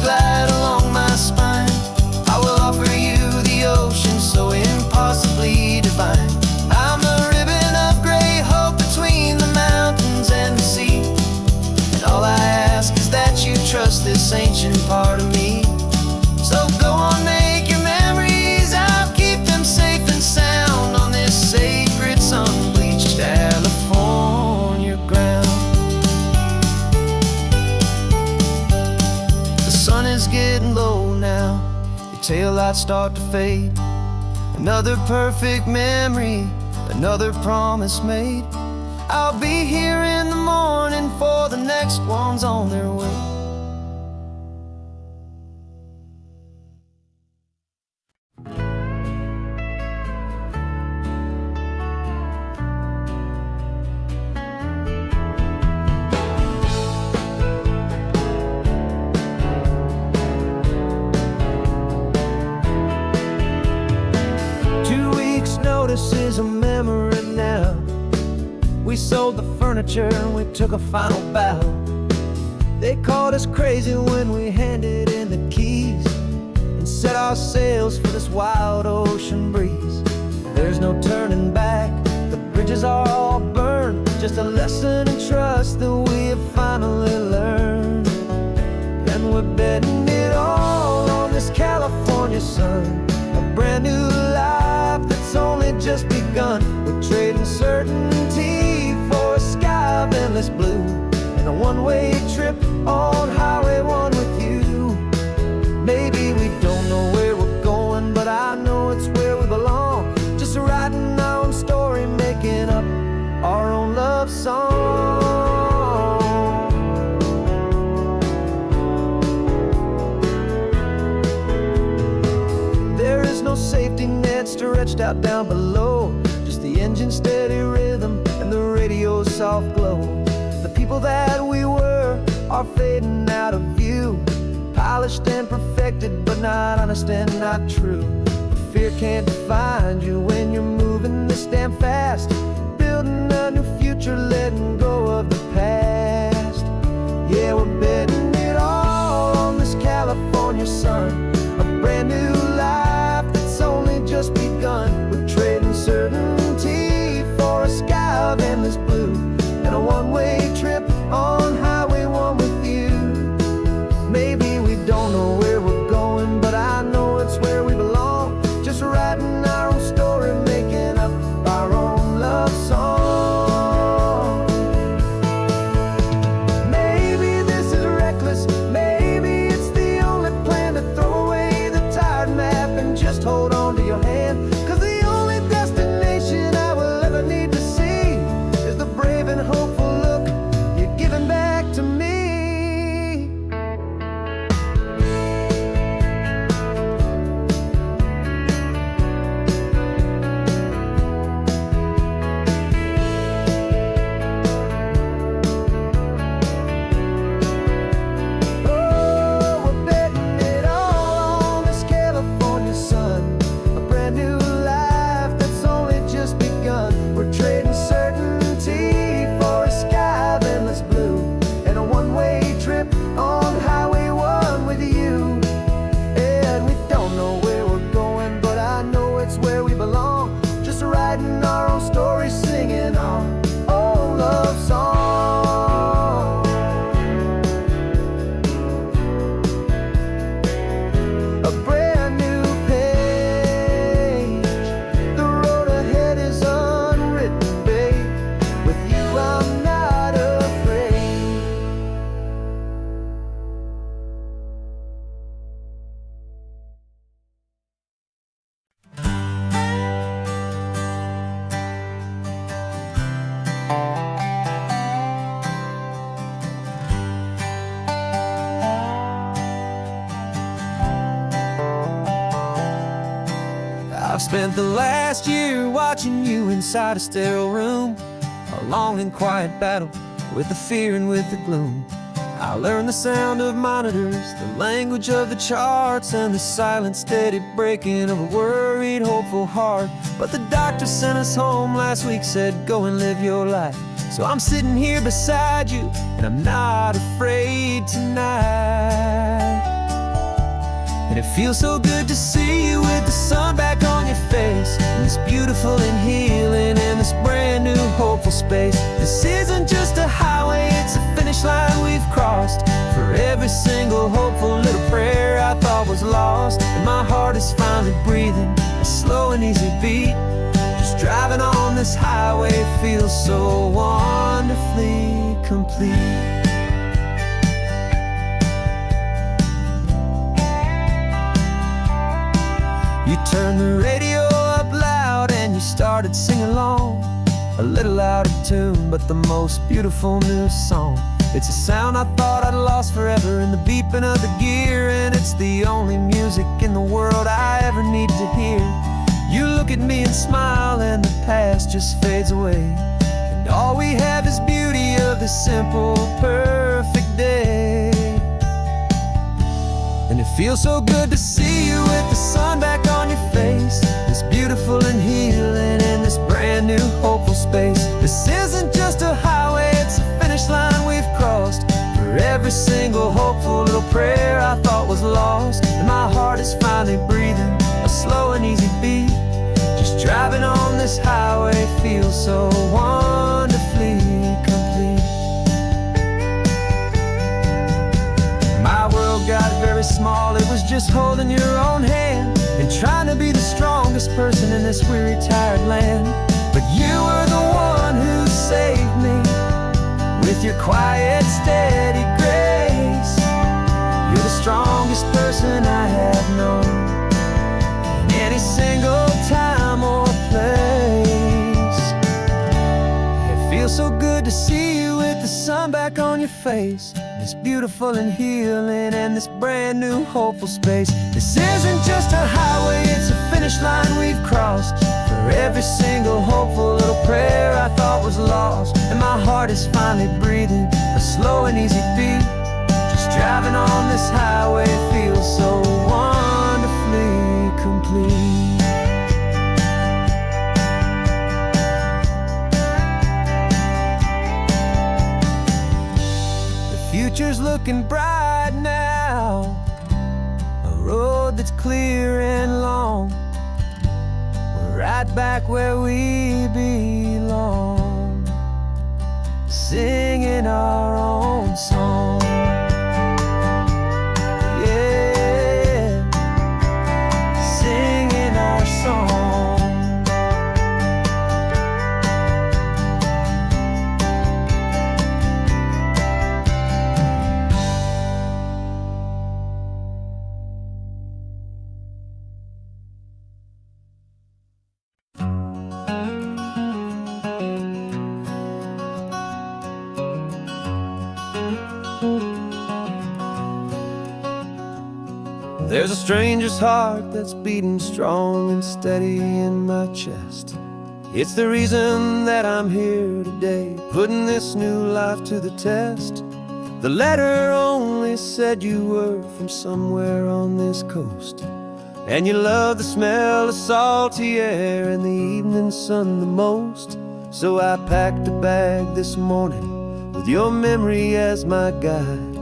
Glide along my spine. I will offer you the ocean so impossibly divine. I'm the ribbon of gray hope between the mountains and the sea. And all I ask is that you trust this ancient part of me. So go on, make your memories, I'll keep them safe and sound on this sacred sun-bleached California ground. Sun is getting low now, your taillights start to fade. Another perfect memory, another promise made. I'll be here in the morning for the next ones on their way. This is a memory now. We sold the furniture and we took a final bow. They called us crazy when we handed in the keys and set our sails for this wild ocean breeze. There's no turning back, the bridges are all burned. Just a lesson in trust that we have finally learned. And we're betting it all on this California sun, a brand new life that's only just begun. We're trading certainty for a sky of endless blue, and a one-way trip on Highway 1 with you. Maybe we don't know where we're going, but I know it's where we belong. Just writing our own story, making up our own love song. There is no safety net stretched out down below, just the engine's steady rhythm and the radio's soft glow. The people that we were are fading out of view, polished and perfected, but not honest and not true. Fear can't define you when you're moving this damn fast, building a new future, letting go of the past. Yeah, we're betting it all on this California sun, a brand new life that's only just begun. We're trading certainty for a sky of endless blue, and a one-way trip on Highway 1 with you. Maybe we don't know where we're going, but I know it's where we belong. Just writing our own story, making up our own love song. Maybe this is reckless, maybe it's the only plan to throw away the tired map and just hold on to your hand. 'Cause the only destination I will ever need to see is the brave and hopeful look you're giving back to me. I've spent the last year watching you inside a sterile room, a long and quiet battle with the fear and with the gloom. I learned the sound of monitors, the language of the charts, and the silent steady breaking of a worried, hopeful heart. But the doctor sent us home last week, said go and live your life. So I'm sitting here beside you, and I'm not afraid tonight. And it feels so good to see you with the sun back on your face, and this beautiful and healing in this brand new hopeful space. This isn't just a highway, it's a finish line we've crossed. For every single hopeful little prayer I thought was lost, and my heart is finally breathing a slow and easy beat. Just driving on this highway feels so wonderfully complete. You turned the radio up loud and you started singing along, a little out of tune, but the most beautiful new song. It's a sound I thought I'd lost forever in the beeping of the gear, and it's the only music in the world I ever need to hear. You look at me and smile, and the past just fades away, and all we have is beauty of this simple, perfect day. And it feels so good to see you with the sun back on your face, this beautiful and healing in this brand new hopeful space. This isn't just a highway, it's a finish line we've crossed. For every single hopeful little prayer I thought was lost, and my heart is is finally breathing a slow and easy beat. Just driving on this highway feels so wonderfully complete. My world got very small, it was just holding your own hand and trying to be the strongest person in this weary, tired land. But you were the one who saved me with your quiet, steady grace. You're the strongest person I have known in any single time or place. It feels so good to see you with the sun back on your face. This beautiful and healing and this brand new hopeful space. This isn't just a highway, it's a finish line we've crossed. For every single hopeful little prayer I thought was lost. And my heart is finally breathing a slow and easy beat. Just driving on this highway feels so wonderfully complete. Future's looking bright now, a road that's clear and long. We're right back where we belong, singing our own song. Yeah, singing our song. There's a stranger's heart that's beating strong and steady in my chest. It's the reason that I'm here today, putting this new life to the test. The letter only said you were from somewhere on this coast, and you love the smell of salty air and the evening sun the most. So I packed a bag this morning with your memory as my guide,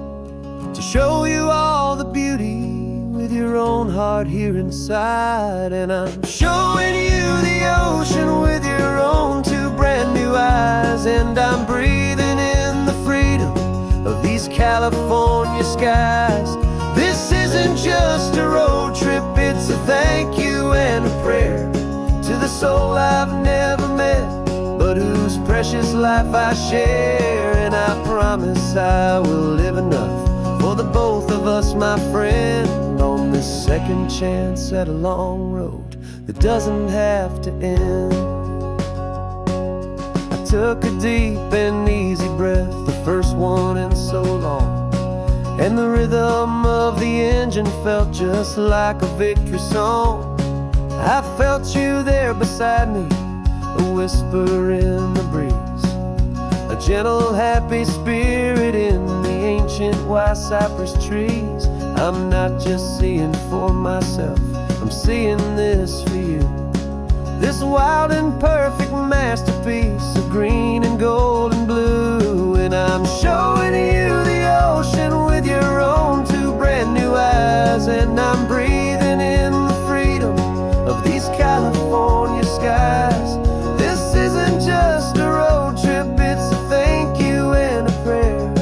to show you all the beauty with your own heart here inside. And I'm showing you the ocean with your own two brand new eyes. And I'm breathing in the freedom of these California skies. This isn't just a road trip, it's a thank you and a prayer to the soul I've never met, but whose precious life I share. And I promise I will live enough for the both of us, my friend, on this second chance at a long road that doesn't have to end. I took a deep and easy breath, the first one in so long, and the rhythm of the engine felt just like a victory song. I felt you there beside me, a whisper in the breeze, a gentle happy spirit in the ancient white cypress trees. I'm not just seeing for myself, I'm seeing this for you. This wild and perfect masterpiece of green and gold and blue. And I'm showing you the ocean with your own two brand new eyes. And I'm breathing in the freedom of these California skies. This isn't just a road trip, it's a thank you and a prayer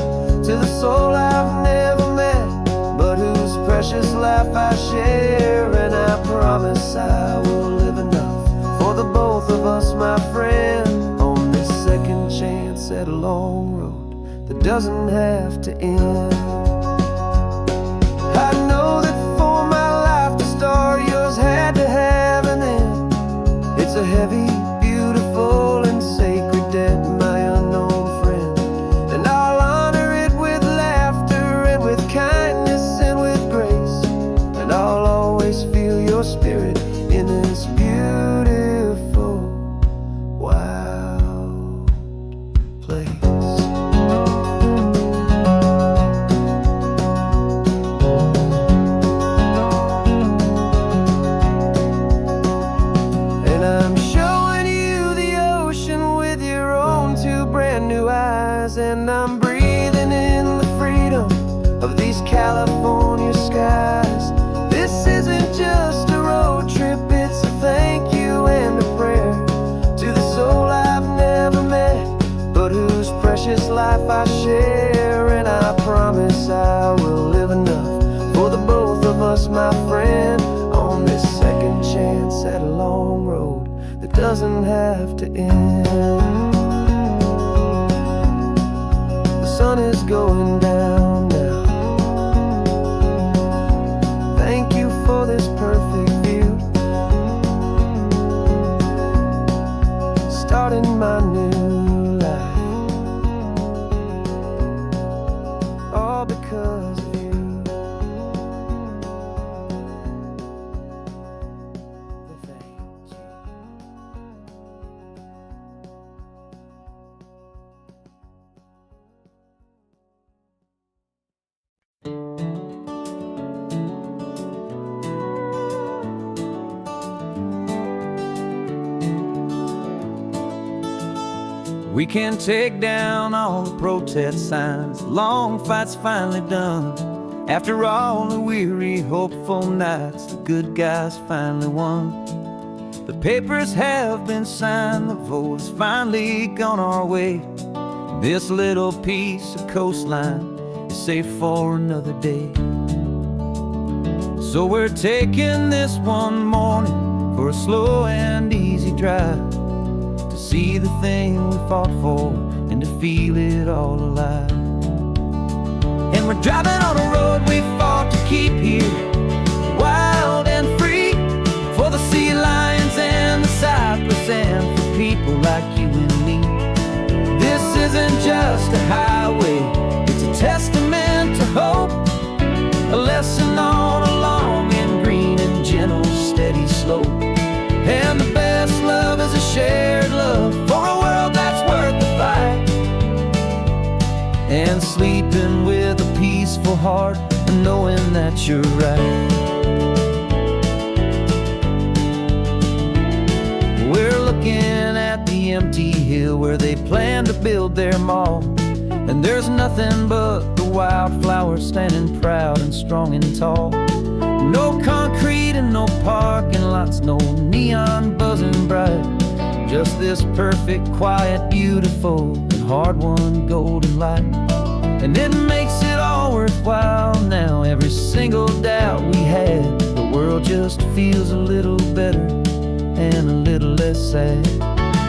to the soul I've never met, but whose precious life I share. And I promise I will live enough for the both of us, my friend, on this second chance at a long road that doesn't have to end. I know that for my life to start, yours had to have an end. It's a heavy, beautiful, and sacred debt, my unknown friend, and I'll honor it with laughter and with kindness and with grace. And I'll always feel your spirit in this beautiful, wild place. And I'm showing you the ocean with your own two brand new eyes. And I'm breathing in the freedom of these California skies. This isn't doesn't have to end. The sun is going down now. Thank you for this perfect view, starting my new life, all because of you. Thank you. We can take down all the protest signs, long fight's finally done. After all the weary, hopeful nights, the good guys finally won. The papers have been signed, the vote has finally gone our way. This little piece of coastline is safe for another day. So we're taking this one morning for a slow and easy drive, to see the thing we fought for and to feel it all alive. And we're driving on a road we fought to keep here, wild and free, for the sea lions and the cypress and for people like you and me. This isn't just a highway, it's a testament to hope, a lesson on a long and green and gentle steady slope. And the best love is a shared love for a world that's worth the fight, and sleeping with a peaceful heart and knowing that you're right. We're looking at the empty hill where they plan to build their mall, and there's nothing but the wildflowers standing proud and strong and tall. No concrete and no parking lots, no neon buzzing bright, just this perfect, quiet, beautiful, and hard-won golden light. And it makes it all worthwhile now, every single doubt we had. The world just feels a little better and a little less sad.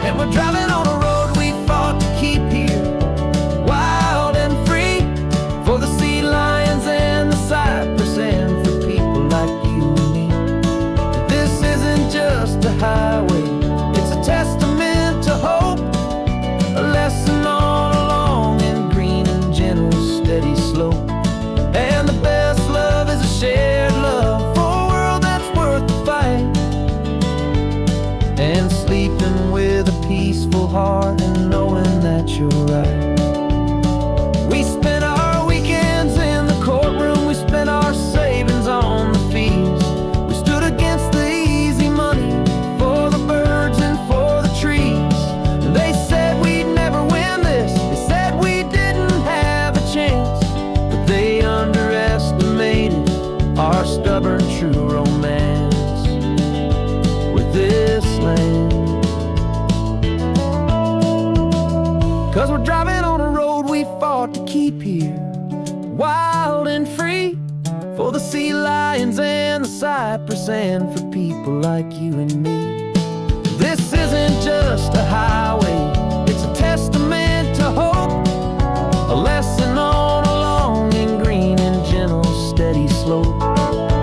And we're driving on a road we fought to keep here, wild and free, for the sea lions and the cypress and for people like you and me. This isn't just a highway, it's a testament to hope, a lesson on a long and green and gentle steady slope. And the best love is a shared love for a world that's worth the fight, and sleeping with a peaceful heart and knowing that you're right. We spent our weekends in the courtroom, we spent our savings on the fees. We stood against the easy money for the birds and for the trees. And they said we'd never win this, they said we didn't have a chance, but they underestimated our stubborn true romance with this land. 'Cause we're driving on a road we fought to keep here, wild and free, for the sea lions and the cypress and for people like you and me. This isn't just a highway, it's a testament to hope, a lesson on a long and green and gentle steady slope.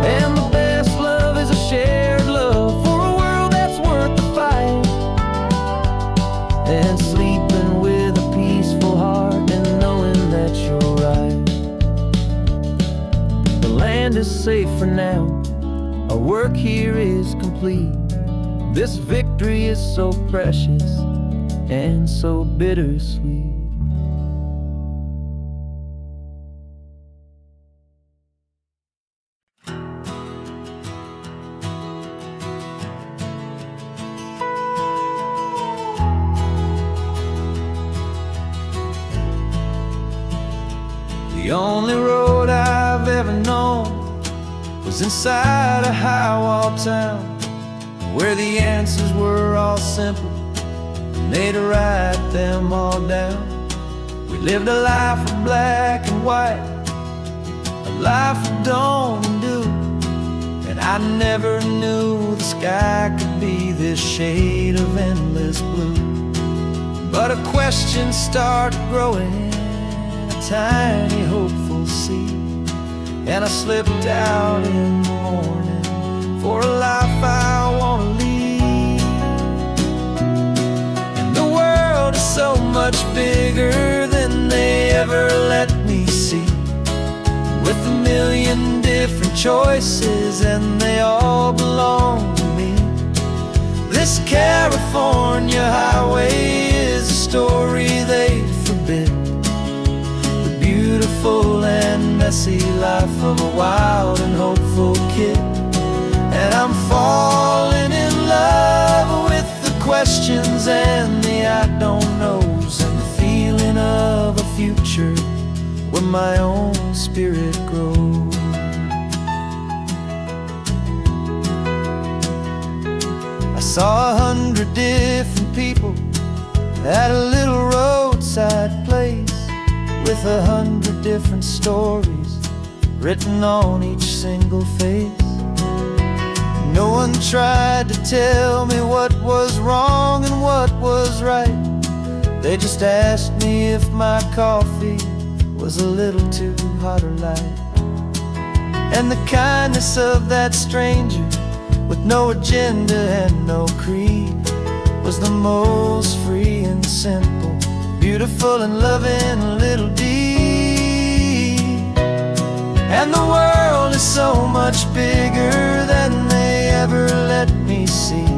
And the best love is a shared love for a world that's worth the fight, and sleeping with a peaceful heart and knowing that you're right. The land is safe for now, our work here is complete. This victory is so precious and so bittersweet. The only road I've ever known was inside a high-wall town, where the answers were all simple and they'd write them all down. We lived a life of black and white, a life of don't and do, and I never knew the sky could be this shade of endless blue. But a question started growing in a tiny hopeful seed, and I slipped out in the morning for a life I want to lead. And the world is so much bigger than they ever let me see, with a million different choices and they all belong to me. This California highway is a story they forbid, the beautiful and messy life of a wild and hopeful kid. And I'm falling in love with the questions and the I don't knows, and the feeling of a future where my own spirit grows. I saw 100 different people at a little roadside place, with 100 different stories written on each single face. No one tried to tell me what was wrong and what was right. They just asked me if my coffee was a little too hot or light. And the kindness of that stranger, with no agenda and no creed, was the most free and simple, beautiful and loving little deed. And the world is so much bigger than they ever let me see,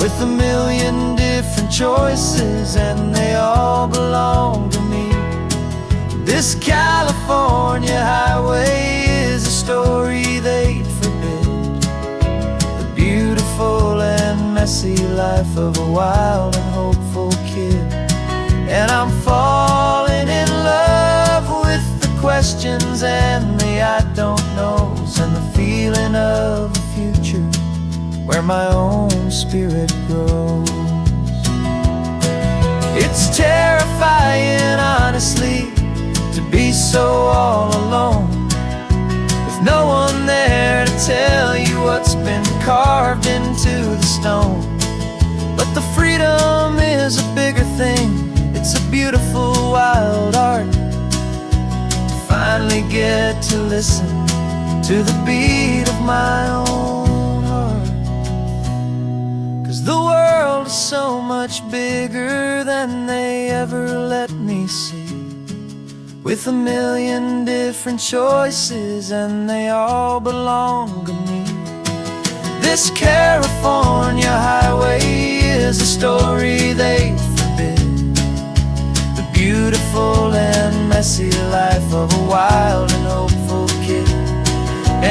with a million different choices and they all belong to me. This California highway is a story they'd forbid, the beautiful and messy life of a wild and hopeful kid. And I'm falling in love with the questions and the I don't knows, and the feeling of a future where my own spirit grows. It's terrifying, honestly, to be so all alone, with no one there to tell you what's been carved into the stone. But the freedom is a bigger thing, it's a beautiful wild art, to finally get to listen to the beat of my own heart. 'Cause the world is so much bigger than they ever let me see, with a million different choices and they all belong to me. This California highway is a story they forbid, the beautiful and messy life of a wild and hopeful kid.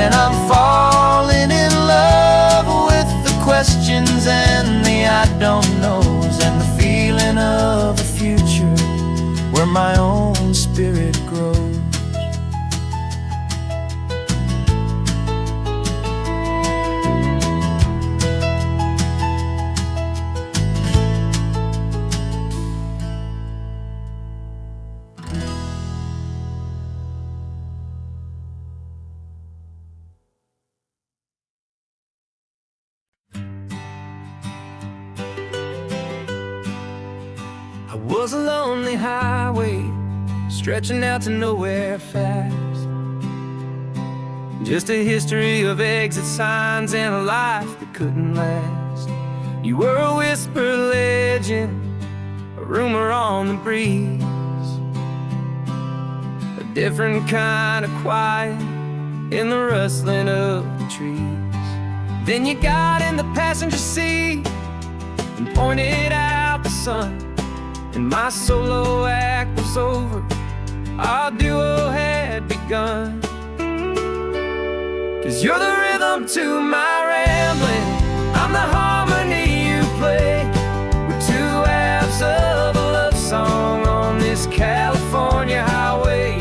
And I'm falling in love with the questions and the I don't knows, and the feeling of a future where my own spirit grows. I was a lonely highway stretching out to nowhere fast, just a history of exit signs and a life that couldn't last. You were a whisper legend, a rumor on the breeze, a different kind of quiet in the rustling of the trees. Then you got in the passenger seat and pointed out the sun, and my solo act was over, our duo had begun. 'Cause you're the rhythm to my rambling, I'm the harmony you play. We're two halves of a love song on this California highway,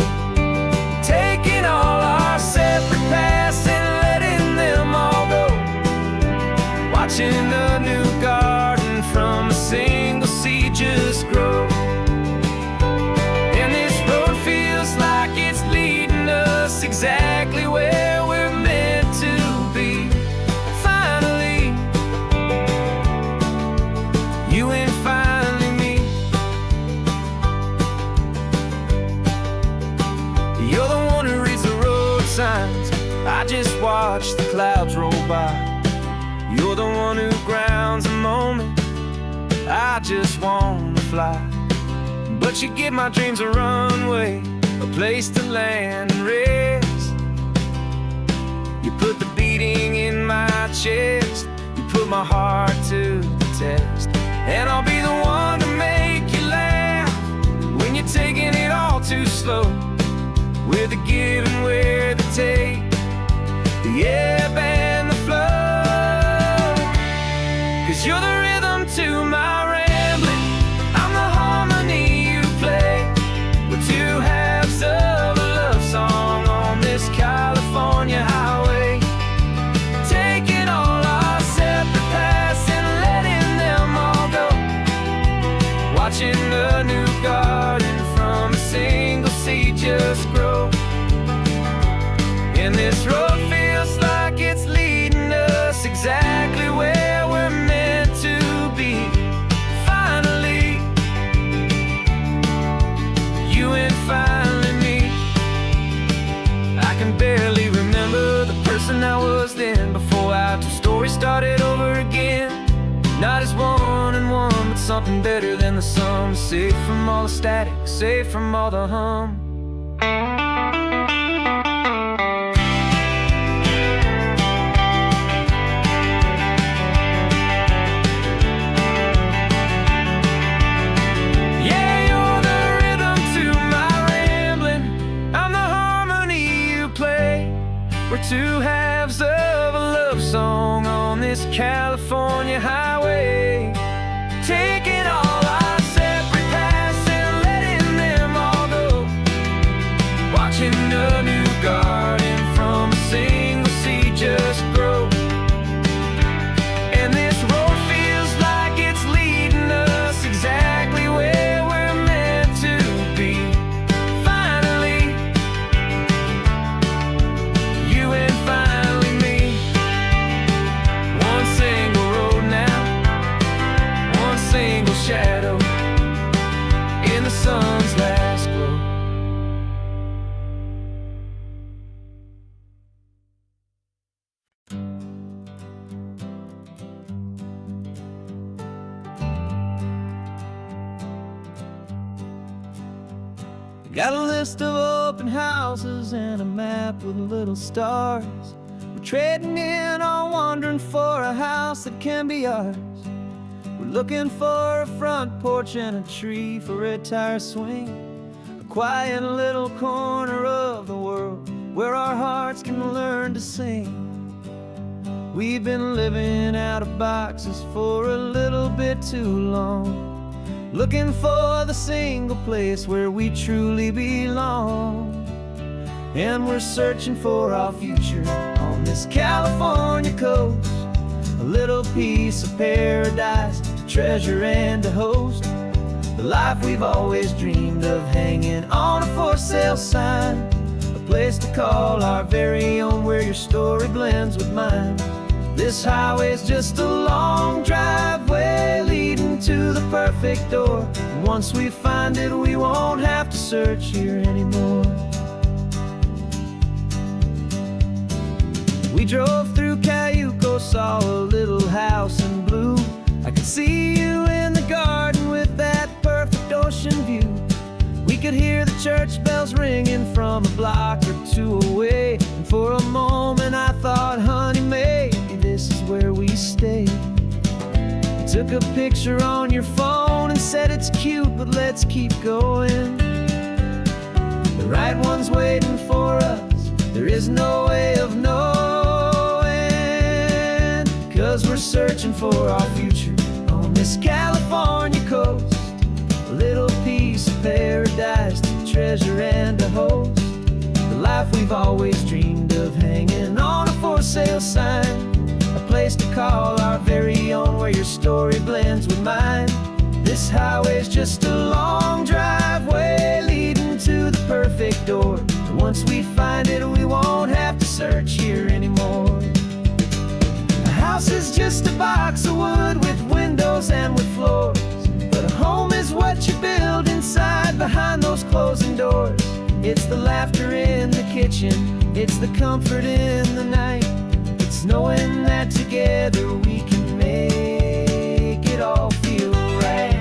taking all our separate paths and letting them all go, watching a new garden from a single seed just grow. And this road feels like it's leading us exactly where we're meant to be. clouds roll by. You're the one who grounds the moment. I just wanna fly, but you give my dreams a runway, a place to land and rest. You put the beating in my chest, you put my heart to the test. And I'll be the one to make you laugh when you're taking it all too slow. We're the give and we're the take, the ebb and the flow. 'Cause you're the rhythm to my rambling, I'm the harmony you play. We're two halves of a love song on this California highway, taking all our separate paths and letting them all go. Watching the new garden from a single seed just grow. And this road feels like it's leading us exactly where we're meant to be. Finally, you and finally me. I can barely remember the person I was then, before our two stories started over again. Not as one and one, but something better than the sum. Safe from all the static, safe from all the hum. We're two halves of a love song on this California highway, taking all our separate paths and letting them all go. Watching a new garden from a single seed just grow. And this road feels like it's leading us exactly where we're meant to be. Finally, you and finally me. One single road now, one single shadow in the sun's last glow. Got a list of open houses and a map with little stars. We're trading in our wandering for a house that can be ours. We're looking for a front porch and a tree for a tire swing, a quiet little corner of the world where our hearts can learn to sing. We've been living out of boxes for a little bit too long, looking for the single place where we truly belong. And we're searching for our future on this California coast, a little piece of paradise to treasure and to host, the life we've always dreamed of, hanging on a for sale sign, a place to call our very own where your story blends with mine. This highway's just a long driveway leading to the perfect door. And once we find it, we won't have to search here anymore. We drove through Cayuco, saw a little house in blue. I could see you in the garden with that perfect ocean view. We could hear the church bells ringing from a block or two away. And for a moment I thought, honey, maybe this is where we stay. You took a picture on your phone and said it's cute, but let's keep going. The right one's waiting for us, there is no way of knowing. 'Cause we're searching for our future on this California coast, a little piece of paradise to treasure and to host, the life we've always dreamed of, hanging on a for sale sign, a place to call our very own where your story blends with mine. This highway's just a long driveway leading to the perfect door. And once we find it, we won't have to search here anymore. A house is just a box of wood with windows and with floors, but a home is what you build inside behind those closing doors. It's the laughter in the kitchen, it's the comfort in the night, it's knowing that together we can make it all feel right.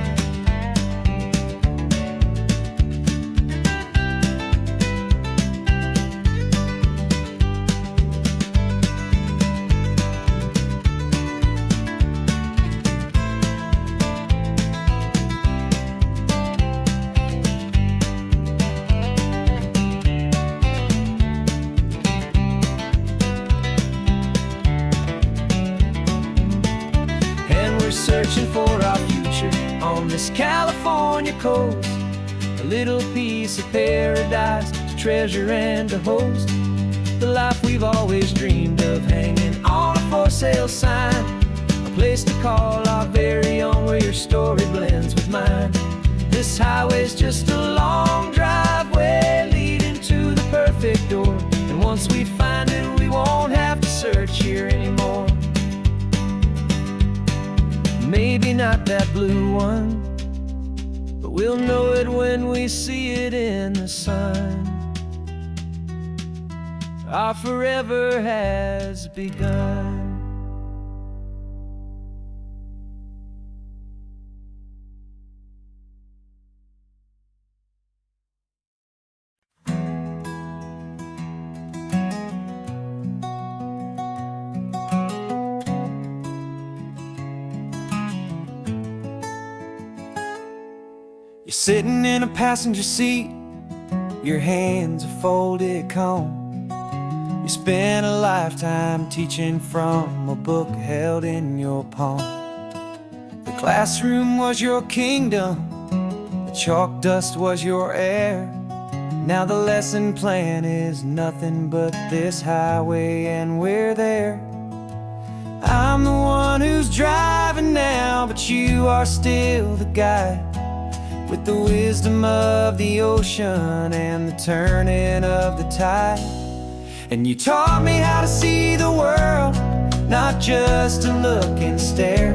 Searching for our future on this California coast, a little piece of paradise to treasure and to host, the life we've always dreamed of, hanging on a for sale sign, a place to call our very own, where your story blends with mine. This highway's just a long driveway leading to the perfect door, and once we find it we won't have to search here anymore. Maybe not that blue one, but we'll know it when we see it in the sun. Our forever has begun. You're sitting in a passenger seat, your hands are folded calm. You spent a lifetime teaching from a book held in your palm. The classroom was your kingdom, the chalk dust was your air. Now the lesson plan is nothing but this highway, and we're there. I'm the one who's driving now, but you are still the guide, with the wisdom of the ocean and the turning of the tide. And you taught me how to see the world, not just to look and stare.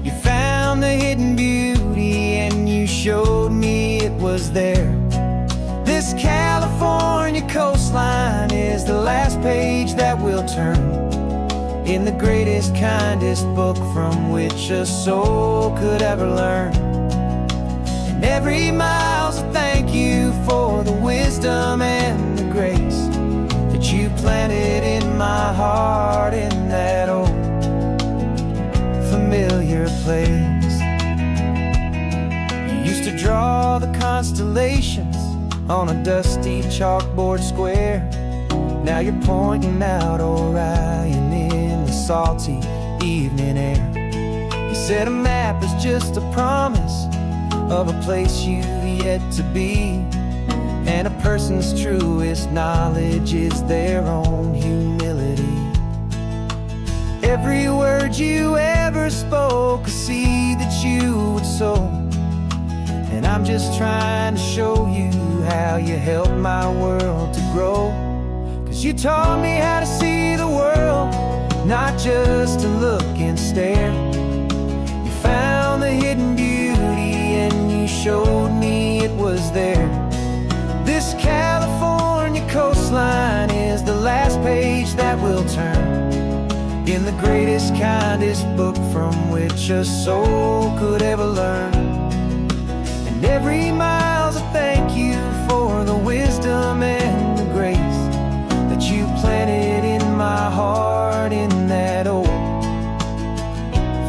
You found the hidden beauty and you showed me it was there. This California coastline is the last page that we'll turn in the greatest, kindest book from which a soul could ever learn. Every mile's a thank you for the wisdom and the grace that you planted in my heart, in that old familiar place. You used to draw the constellations on a dusty chalkboard square. Now you're pointing out Orion in the salty evening air. You said a map is just a promise of a place you've yet to be, and a person's truest knowledge is their own humility. Every word you ever spoke, a seed that you would sow, and I'm just trying to show you how you helped my world to grow. 'Cause you taught me how to see the world, not just to look and stare. You found the hidden beauty and you showed me it was there. This California coastline is the last page that we'll turn in the greatest, kindest book from which a soul could ever learn. And every mile's a thank you for the wisdom and the grace that you planted in my heart, in that old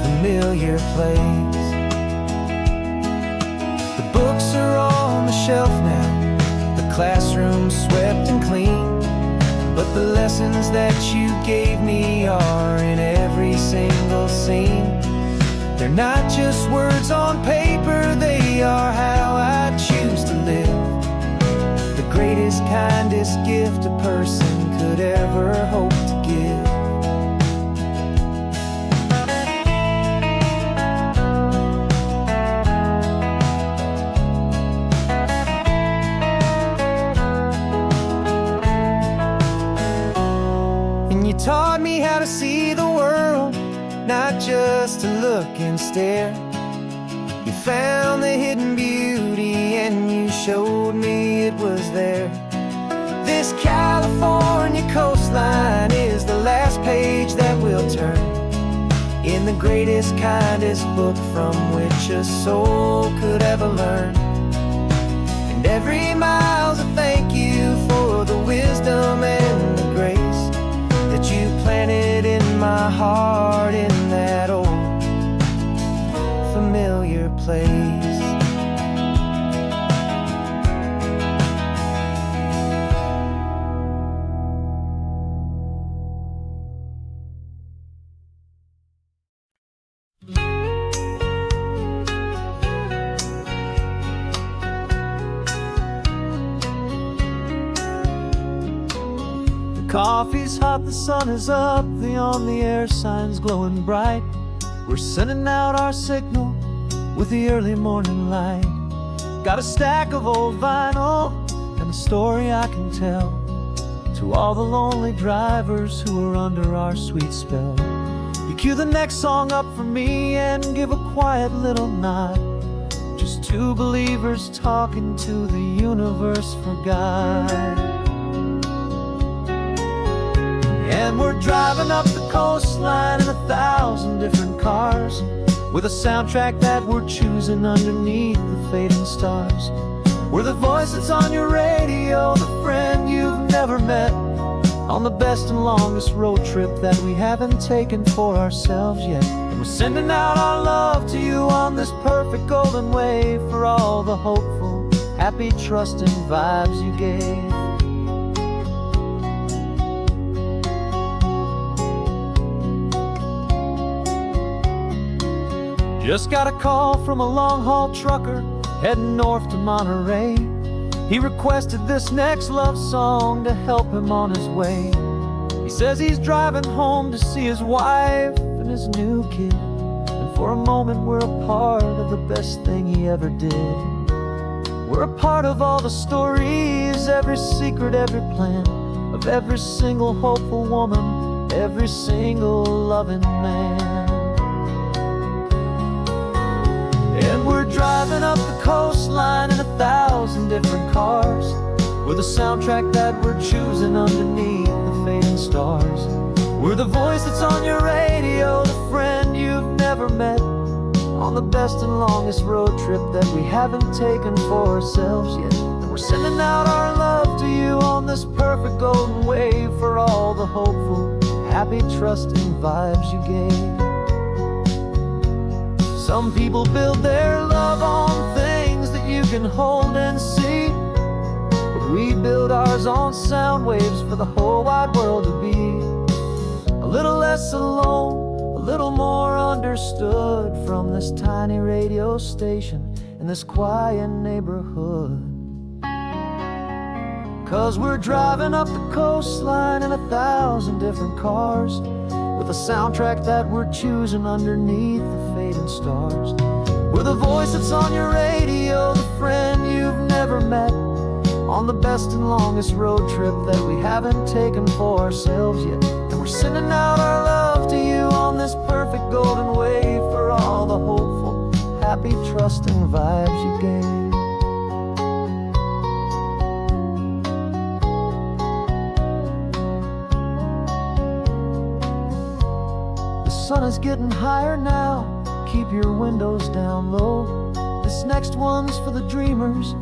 familiar place. The books are on the shelf now, the classroom swept and clean, but the lessons that you gave me are in every single scene. They're not just words on paper, they are how I choose to live. The greatest, kindest gift a person could ever hope to give. You taught me how to see the world, not just to look and stare. You found the hidden beauty and you showed me it was there. This California coastline is the last page that we'll turn in the greatest, kindest book from which a soul could ever learn. And every mile's a thank you for the wisdom and the grace that you planted in my heart in that old familiar place. Coffee's hot, the sun is up, the on-the-air sign's glowing bright. We're sending out our signal with the early morning light. Got a stack of old vinyl and a story I can tell to all the lonely drivers who are under our sweet spell. You cue the next song up for me and give a quiet little nod. Just two believers talking to the universe for God. And we're driving up the coastline in 1,000 different cars, with a soundtrack that we're choosing underneath the fading stars. We're the voice that's on your radio, the friend you've never met, on the best and longest road trip that we haven't taken for ourselves yet. And we're sending out our love to you on this perfect golden wave for all the hopeful, happy, trusting vibes you gave. Just got a call from a long-haul trucker heading north to Monterey. He requested this next love song to help him on his way. He says he's driving home to see his wife and his new kid, and for a moment we're a part of the best thing he ever did. We're a part of all the stories, every secret, every plan, of every single hopeful woman, every single loving man. And we're driving up the coastline in 1,000 different cars, with a soundtrack that we're choosing underneath the fading stars. We're the voice that's on your radio, the friend you've never met, on the best and longest road trip that we haven't taken for ourselves yet. And we're sending out our love to you on this perfect golden wave for all the hopeful, happy, trusting vibes you gave. Some people build their love on things that you can hold and see, but we build ours on sound waves for the whole wide world to be a little less alone, a little more understood from this tiny radio station in this quiet neighborhood. 'Cause we're driving up the coastline in 1,000 different cars, with a soundtrack that we're choosing underneath the fading stars. We're the voice that's on your radio, the friend you've never met, on the best and longest road trip that we haven't taken for ourselves yet. And we're sending out our love to you on this perfect golden wave for all the hopeful, happy, trusting vibes you gave. The sun is getting higher now, keep your windows down low. This next one's for the dreamers,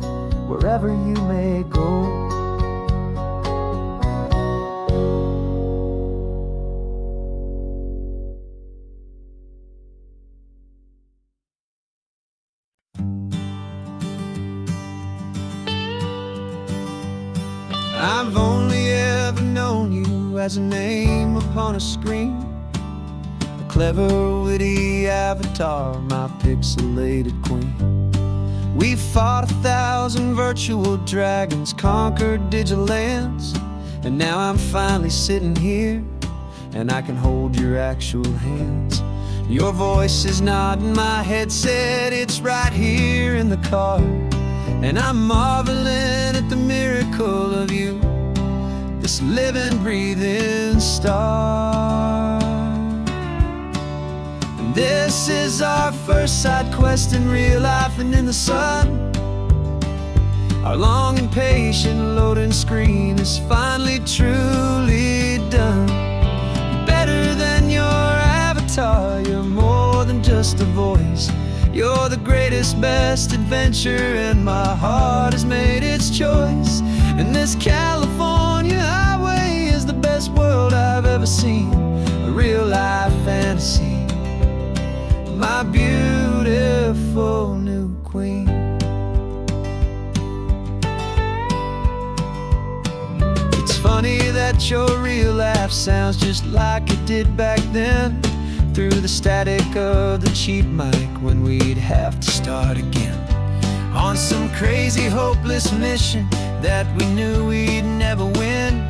wherever you may go. I've only ever known you as a name upon a screen, a clever, witty avatar, my pixelated queen. We fought 1,000 virtual dragons, conquered digital lands, and now I'm finally sitting here, and I can hold your actual hands. Your voice is not in my headset, it's right here in the car, and I'm marveling at the miracle of you, this living, breathing star. And this is our first side quest in real life and in the sun. Our long and patient loading screen is finally truly done. You better avatar, you're more than just a voice. You're the greatest, best adventure, and my heart has made its choice. And this California highway is the best world I've ever seen, a real life fantasy, my beautiful new queen. It's funny that your real life sounds just like it did back then, through the static of the cheap mic when we'd have to start again, on some crazy hopeless mission that we knew we'd never win.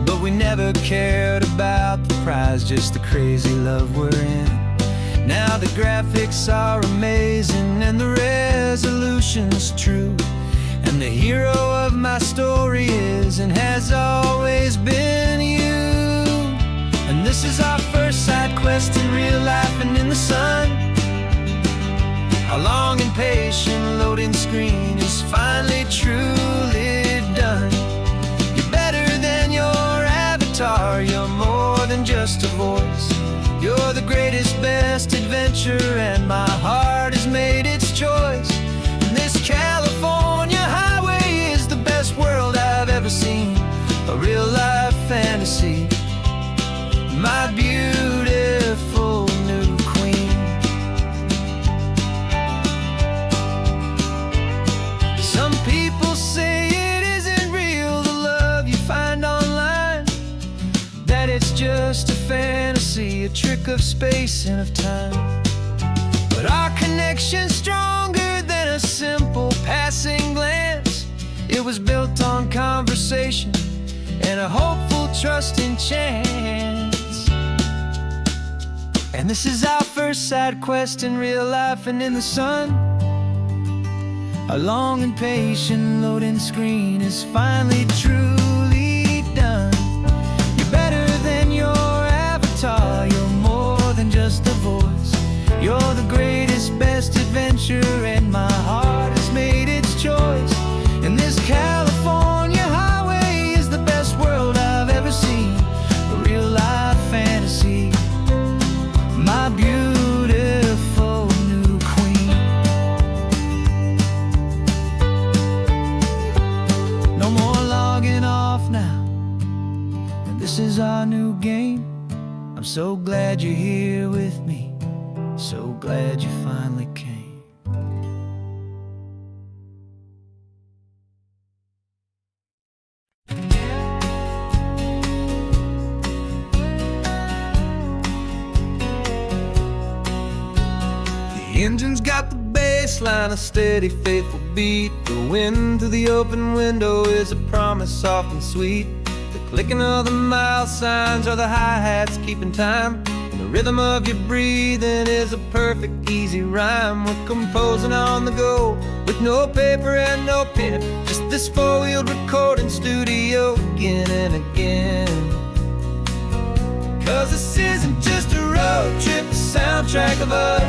But we never cared about the prize, just the crazy love we're in. Now the graphics are amazing and the resolution's true, and the hero of my story is and has always been you. And this is our first side quest in real life and in the sun. Our long and patient loading screen is finally truly done. You're better than your avatar, you're more than just a voice. You're the greatest, best adventure, and my heart has made its choice. And this California highway is the best world I've ever seen, a real life fantasy, my beautiful new queen. Some people say it isn't real, the love you find online, that it's just a fantasy, a trick of space and of time. But our connection's stronger than a simple passing glance. It was built on conversation and a hopeful, trusting chance. And this is our first side quest in real life and in the sun. Our long and patient loading screen is finally truly done. You're better than your avatar, you're more than just a voice. You're the greatest, best adventure, and my heart has made its choice. And this California highway is the best world I've ever seen, a real life fantasy, my beautiful new queen. No more logging off now, and this is our new game. I'm so glad you're here with me, so glad you finally came. The engine's got the bass line, a steady, faithful beat. The wind through the open window is a promise soft and sweet. The clicking of the mile signs are the hi-hats keeping time, and the rhythm of your breathing is a perfect, easy rhyme. We're composing on the go with no paper and no pen, just this four-wheeled recording studio again and again. 'Cause this isn't just a road trip, the soundtrack of us,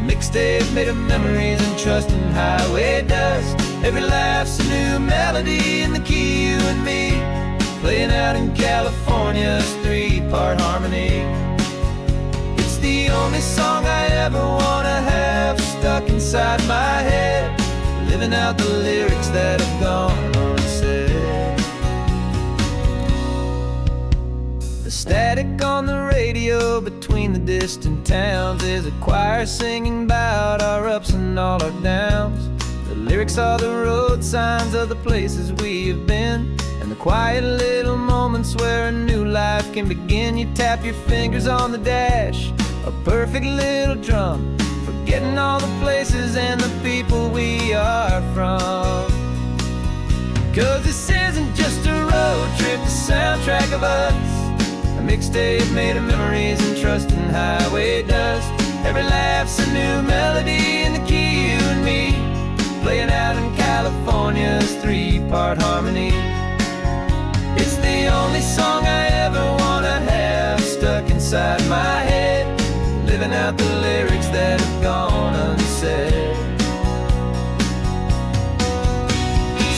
mixtape made of memories and trust in highway dust. Every laugh's a new melody in the key, you and me, playing out in California's three-part harmony. It's the only song I ever wanna have stuck inside my head, living out the lyrics that have gone unsaid. The static on the radio between the distant towns is a choir singing about our ups and all our downs. The lyrics are the road signs of the places we have been, and the quiet little moments where a new life can begin. You tap your fingers on the dash, a perfect little drum, forgetting all the places and the people we are from. 'Cause this isn't just a road trip, the soundtrack of us, a mixtape made of memories and trust in highway dust. Every laugh's a new melody in the key, you and me, playing out in California's three-part harmony. It's the only song I ever wanna have stuck inside my head, living out the lyrics that have gone unsaid.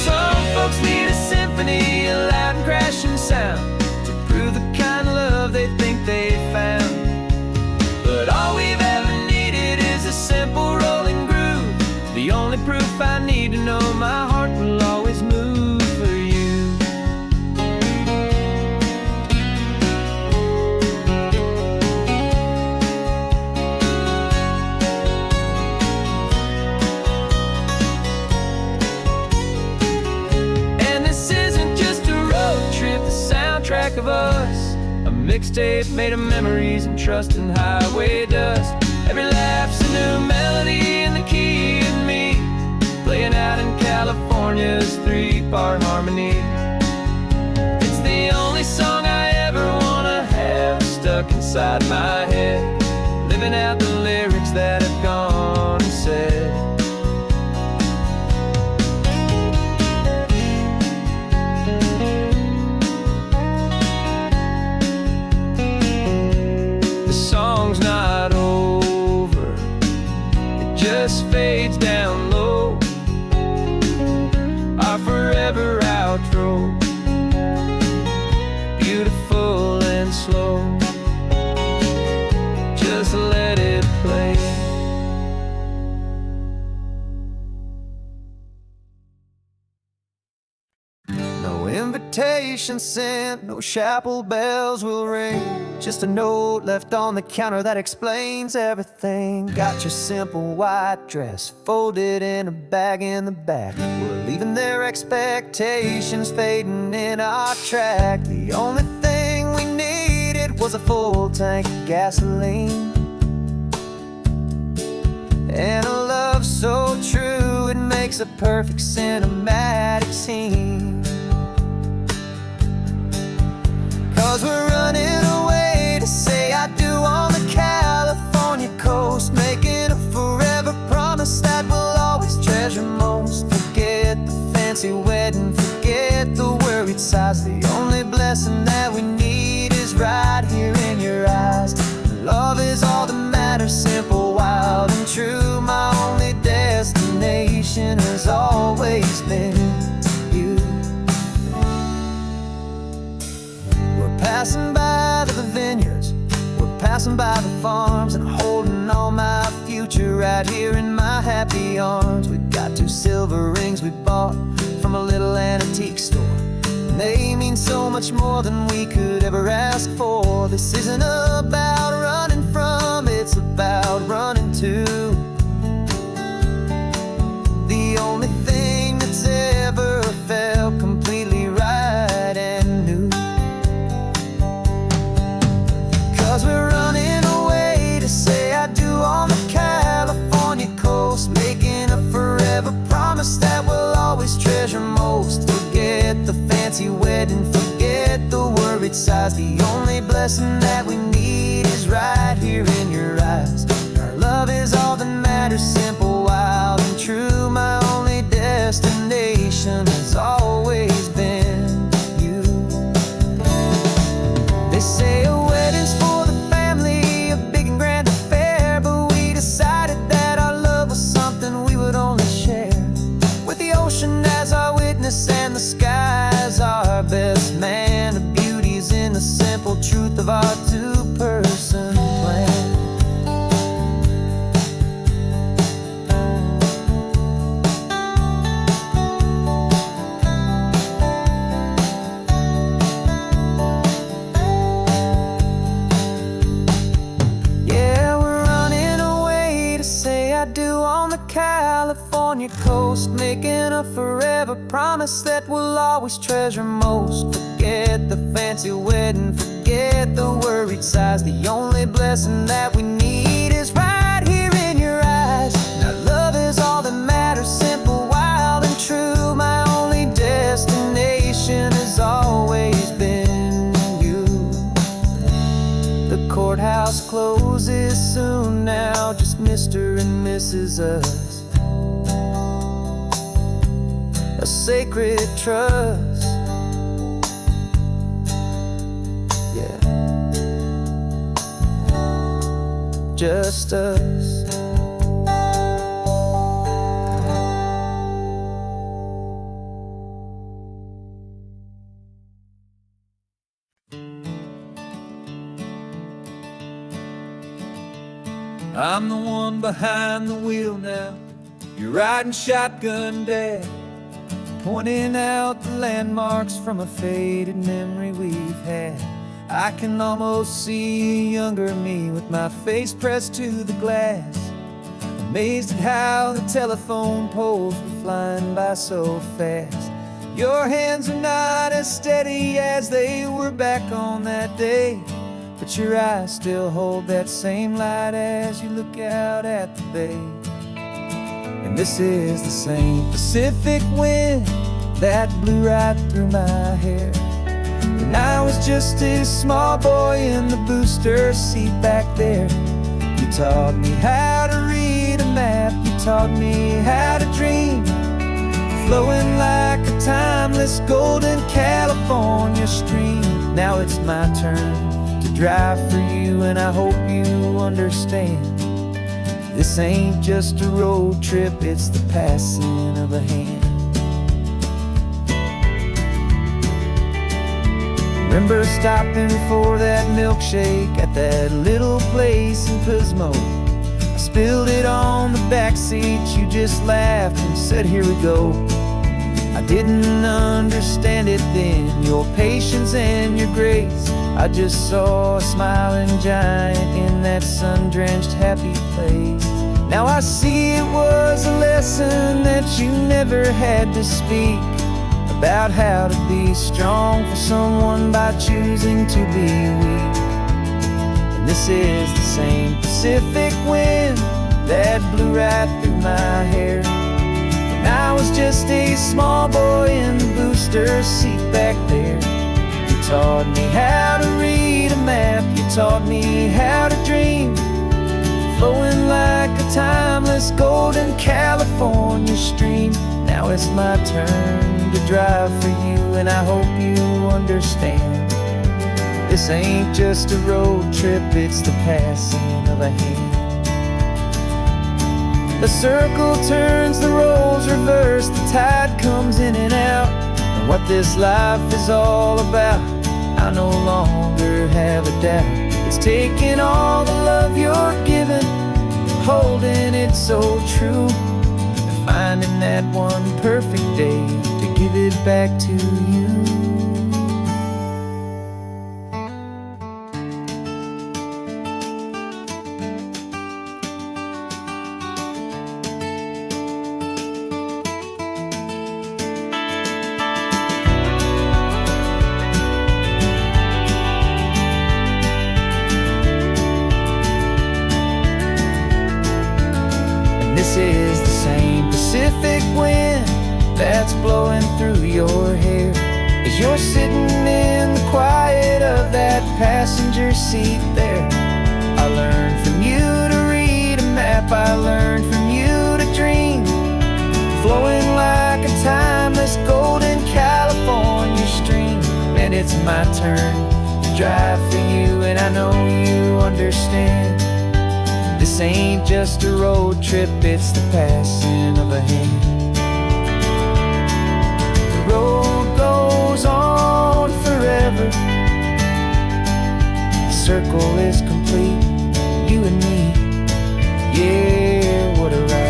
Some folks need a symphony, a loud and crashing sound, to prove the kind of love they think they found. know my heart will always move for you. And this isn't just a road trip, the soundtrack of us, a mixtape made of memories and trust and highway dust. Every laugh's a new melody in the key and me, playing out in California's three-part harmony. It's the only song I ever wanna have stuck inside my head, living out the lyrics that have gone and said. The song's not over, it just fades down low, our forever outro, beautiful and slow. Just let it play. No invitation sent, no chapel bells will ring, just a note left on the counter that explains everything. Got your simple white dress folded in a bag in the back. We're leaving their expectations fading in our track. The only thing we needed was a full tank of gasoline, and a love so true it makes a perfect cinematic scene. 'Cause we're running away to say I do on the California coast, making a forever promise that we'll always treasure most. Forget the fancy wedding, forget the worried sighs. The only blessing that we need is right here in your eyes. Love is all that matters, simple, wild and true. My only destination has always been you. We're passing by the vineyards, we're passing by the farms, and holding on my future right here in my happy arms. We've got 2 silver rings we bought from a little antique store, and they mean so much more than we could ever ask for. This isn't about running from, it's about running to the only thing that's ever felt completely right and new. 'Cause we're running away to say I do on the California coast, making a forever promise that we'll always treasure most. Forget the fancy wedding, forget the worried sighs. The only blessing that we need is right here in your eyes. Our love is all that matters, simple, wild and true. My only destination has always been you. They say a wedding's for the family, a big and grand affair, but we decided that our love was something we would only share, with the ocean as our witness and the sky as our best man. The beauty's in the simple truth of our 2-person plan. Yeah, we're running away to say I do on the California coast, making a forever promise that we'll always treasure most. Forget the fancy wedding, forget the worried sighs. The only blessing that we need is right here in your eyes. Now love is all that matters, simple, wild and true. My only destination has always been you. The courthouse closes soon now, just Mr. and Mrs. Us, a sacred trust. Yeah, just us. I'm the one behind the wheel now, you're riding shotgun, Dad. pointing out the landmarks from a faded memory we've had. I can almost see a younger me with my face pressed to the glass, amazed at how the telephone poles were flying by so fast. Your hands are not as steady as they were back on that day, but your eyes still hold that same light as you look out at the bay. And this is the same Pacific wind that blew right through my hair when I was just a small boy in the booster seat back there. You taught me how to read a map, you taught me how to dream, flowing like a timeless golden California stream. Now it's my turn to drive for you, and I hope you understand. This ain't just a road trip, it's the passing of a hand. Remember stopping for that milkshake at that little place in Pismo? I spilled it on the back seat, you just laughed and said, here we go. I didn't understand it then, your patience and your grace. I just saw a smiling giant in that sun-drenched happy place. Now I see it was a lesson that you never had to speak, about how to be strong for someone by choosing to be weak. And this is the same Pacific wind that blew right through my hair when I was just a small boy in the booster seat back there. You taught me how to read a map, you taught me how to dream, flowing like a timeless golden California stream. Now it's my turn to drive for you, and I hope you understand. This ain't just a road trip, it's the passing of a hand. The circle turns, the roles reverse, the tide comes in and out. And what this life is all about, I no longer have a doubt. It's taking all the love you're giving, holding it so true, and finding that one perfect day to give it back to you. This is the same Pacific wind that's blowing through your hair as you're sitting in the quiet of that passenger seat there. I learned from you to read a map, I learned from you to dream, flowing like a timeless golden California stream. And it's my turn to drive for you, and I know you understand. This ain't just a road trip, it's the passing of a hand. The road goes on forever, the circle is complete, you and me, yeah, what a ride.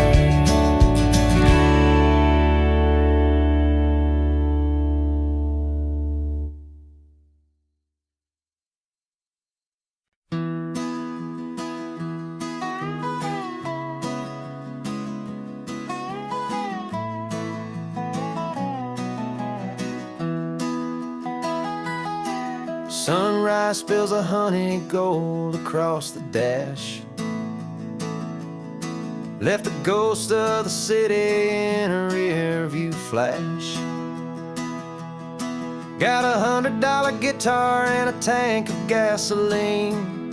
Sunrise spills a honey gold across the dash, left the ghost of the city in a rear view flash. Got a $100 guitar and a tank of gasoline,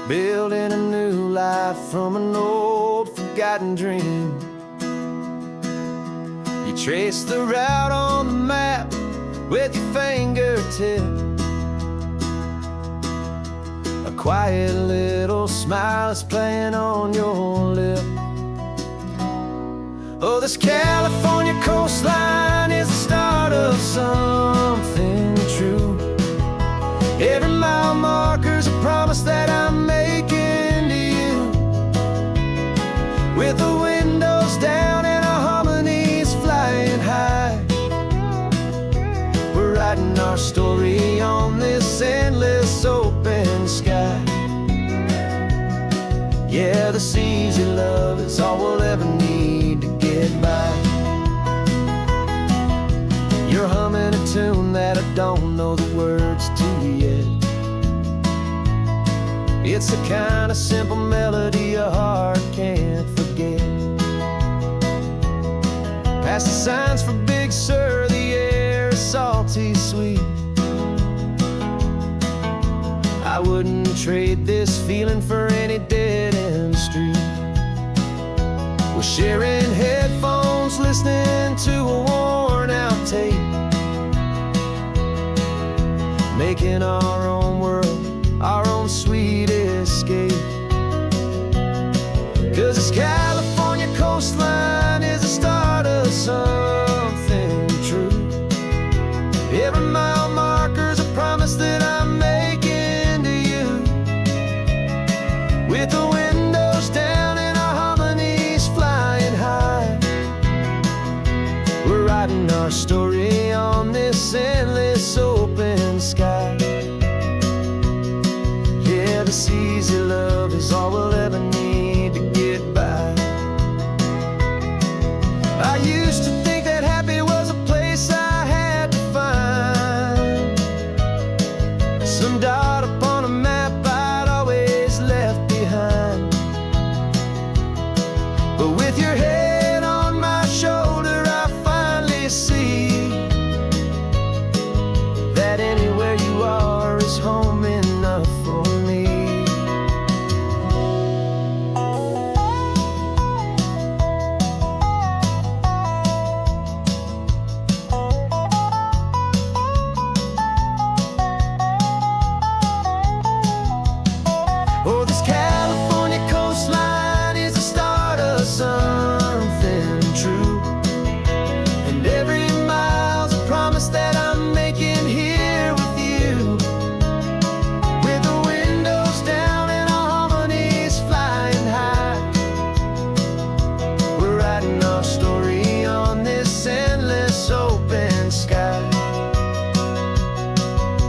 building a new life from an old forgotten dream. You trace the route on the map with your fingertip, a quiet little smile is playing on your lip. Oh, this California coastline is the start of something true. Every mile marker's a promise that I'm making to you, with the windows down and our harmonies flying Yeah, this easy love is all we'll ever need to get by. You're humming a tune that I don't know the words to yet. It's the kind of simple melody a heart can't forget. Past the signs for Big Sur, the air is salty sweet. I wouldn't trade this feeling for any dead-end street. We're sharing headphones, listening to a worn-out tape, making our own world, our own sweet escape. 'Cause this California coastline is the start of something true. Every mile marker's a promise that I'm making to you. With the windows down and our harmonies flying high, we're writing our story on this endless open sky. Yeah, this easy love is all we'll ever need to get by. I used to think that happy was a place I had to find, some dot upon a map I'd always left behind. But with your head on my shoulder, I finally see that anywhere you are is home enough for me. Oh, this California coastline is the start of something true. And every mile's a promise that I'm making here with you. With the windows down and our harmonies flying high, we're writing our story on this endless open sky.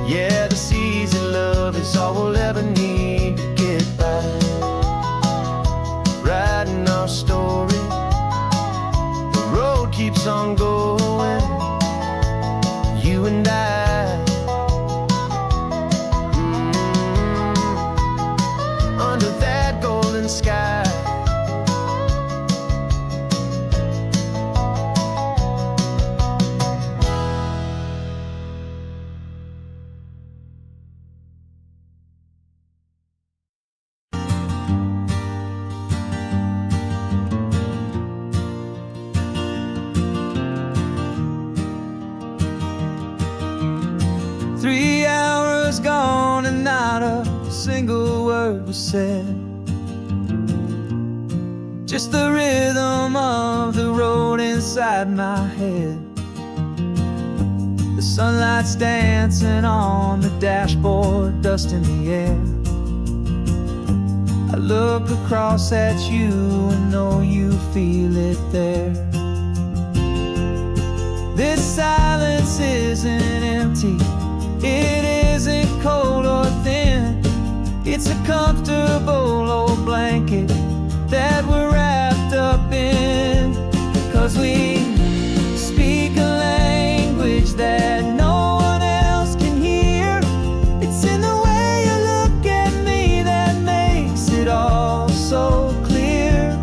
Yeah, this easy love is all we'll ever need to get by. Writing our story, the road keeps on going, you and I. Under that golden sky. Three hours gone and not a single word was said. Just the rhythm of the road inside my head. The sunlight's dancing on the dashboard, dust in the air. I look across at you and know you feel it there. This silence isn't empty, it isn't cold or thin. It's a comfortable old blanket that we're wrapped up in. 'Cause we speak a language that no one else can hear. It's in the way you look at me that makes it all so clear.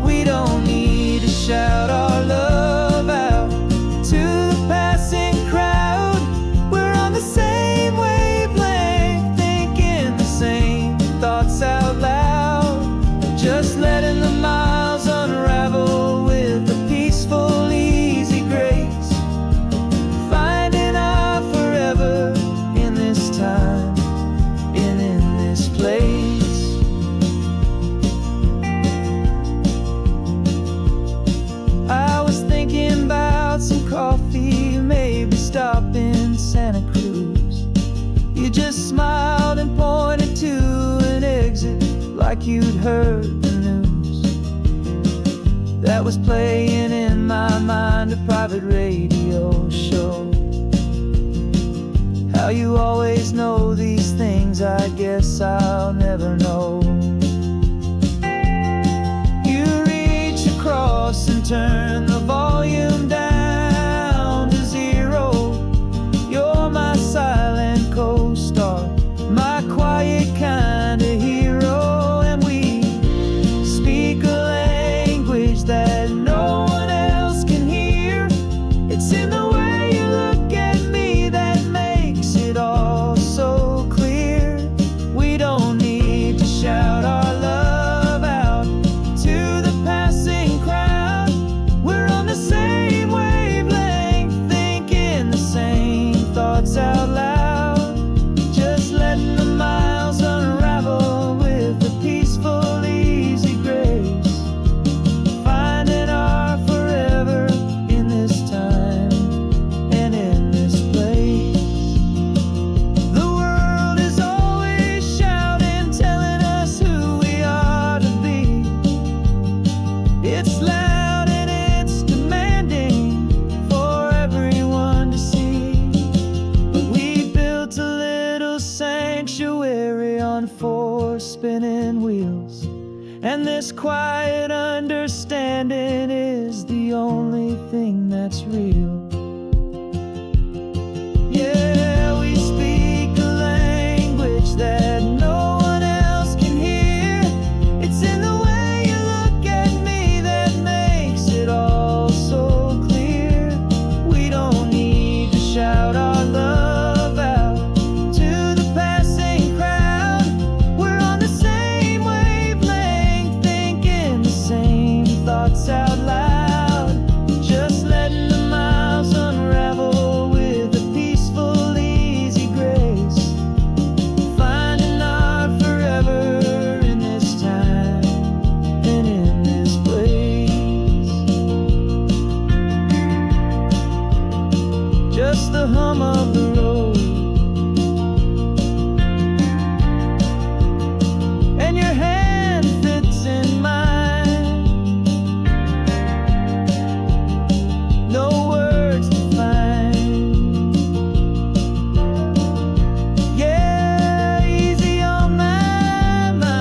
We don't need to shout our love out to the passing crowd. We're on the same wavelength, thinking the same thoughts out loud. Just letting the miles unravel with a peaceful, easy grace. Finding our forever in this time and in this place. I was thinking about some coffee, maybe stop in Santa Cruz. You just smiled and pointed to an exit like you'd heard the news. That was playing in my mind, a private radio show. How you always know these things, I guess I'll never know. spinning wheels. And this quiet understanding is the only thing that's real. Yeah, we speak a language that no one else can hear. It's in the way you look at me that makes it all so clear. We don't need to shout our love out to the passing crowd. We're on the same wavelength, thinking the same thoughts out loud. Just letting the miles unravel with a peaceful, easy grace. Finding our forever in this time and in this place. Just the hum of the road and your hand fits in mine. No words to find. Yeah, easy on my mind.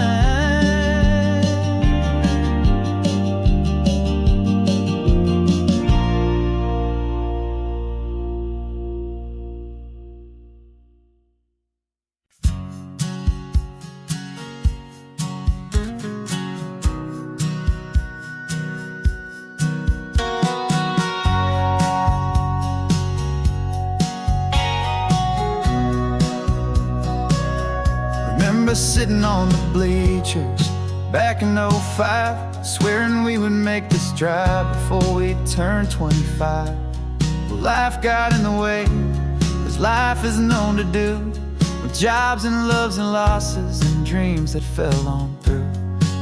Remember sitting on the bleachers back in '05, swearing we would make this drive before we turned 25. Well, life got in the way, as life is known to do, with jobs and loves and losses and dreams that fell on through.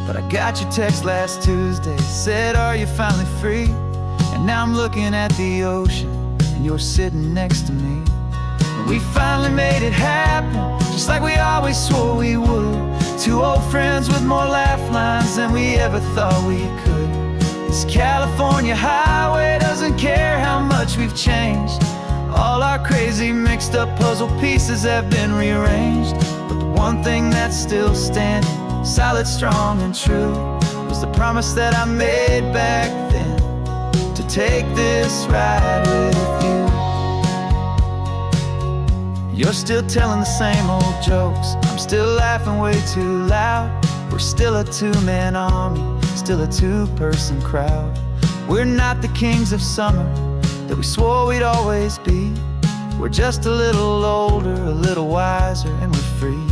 But I got your text last Tuesday, said, are you finally free? And now I'm looking at the ocean, and you're sitting next to me. And we finally made it happen, just like we always swore we would. Two old friends with more laugh lines than we ever thought we could. This California highway doesn't care how much we've changed. All our crazy mixed up puzzle pieces have been rearranged. But the one thing that's still standing, solid, strong, and true, was the promise that I made back then, to take this ride with you. You're still telling the same old jokes, I'm still laughing way too loud. We're still a two-man army, still a two-person crowd. We're not the kings of summer that we swore we'd always be. We're just a little older, a little wiser, and we're free.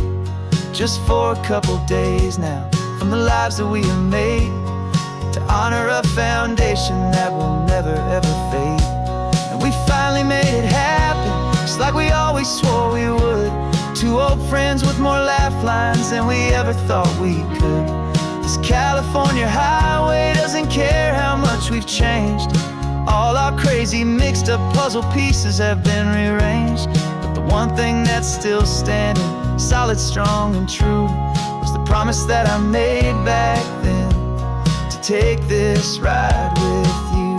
Just for a couple days now, from the lives that we have made, to honor a foundation that will never ever fade. And we finally made it happen, just like we always swore we would. Two old friends with more laugh lines than we ever thought we could. This California highway doesn't care how much we've changed. All our crazy mixed up puzzle pieces have been rearranged. But the one thing that's still standing, solid, strong, and true, was the promise that I made back then, to take this ride with you.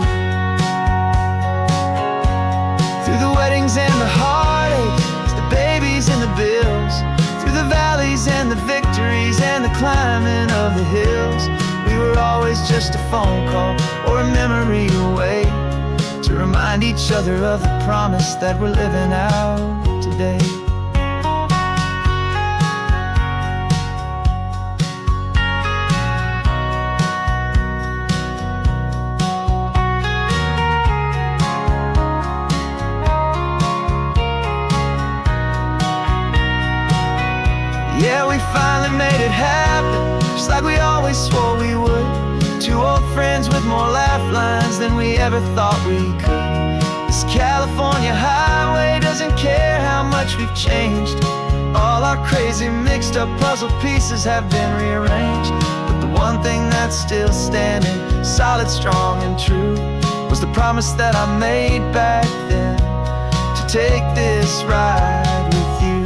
Through the weddings and the heartaches, the babies and the bills, through the valleys and the victories and the climbing of the hills, we were always just a phone call or a memory away, to remind each other of the promise that we're living out today. Yeah, we finally made it happen, just like we always swore we would. Two old friends with more laugh lines than we ever thought we could. This California highway doesn't care how much we've changed. All our crazy mixed up puzzle pieces have been rearranged. But the one thing that's still standing, solid, strong, and true, was the promise that I made back then, to take this ride with you.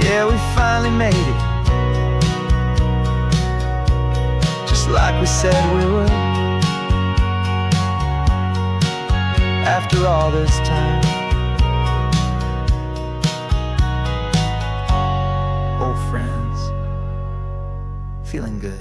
Yeah, we finally made it, just like we said we would. After all this time, old friend. hands, feeling good.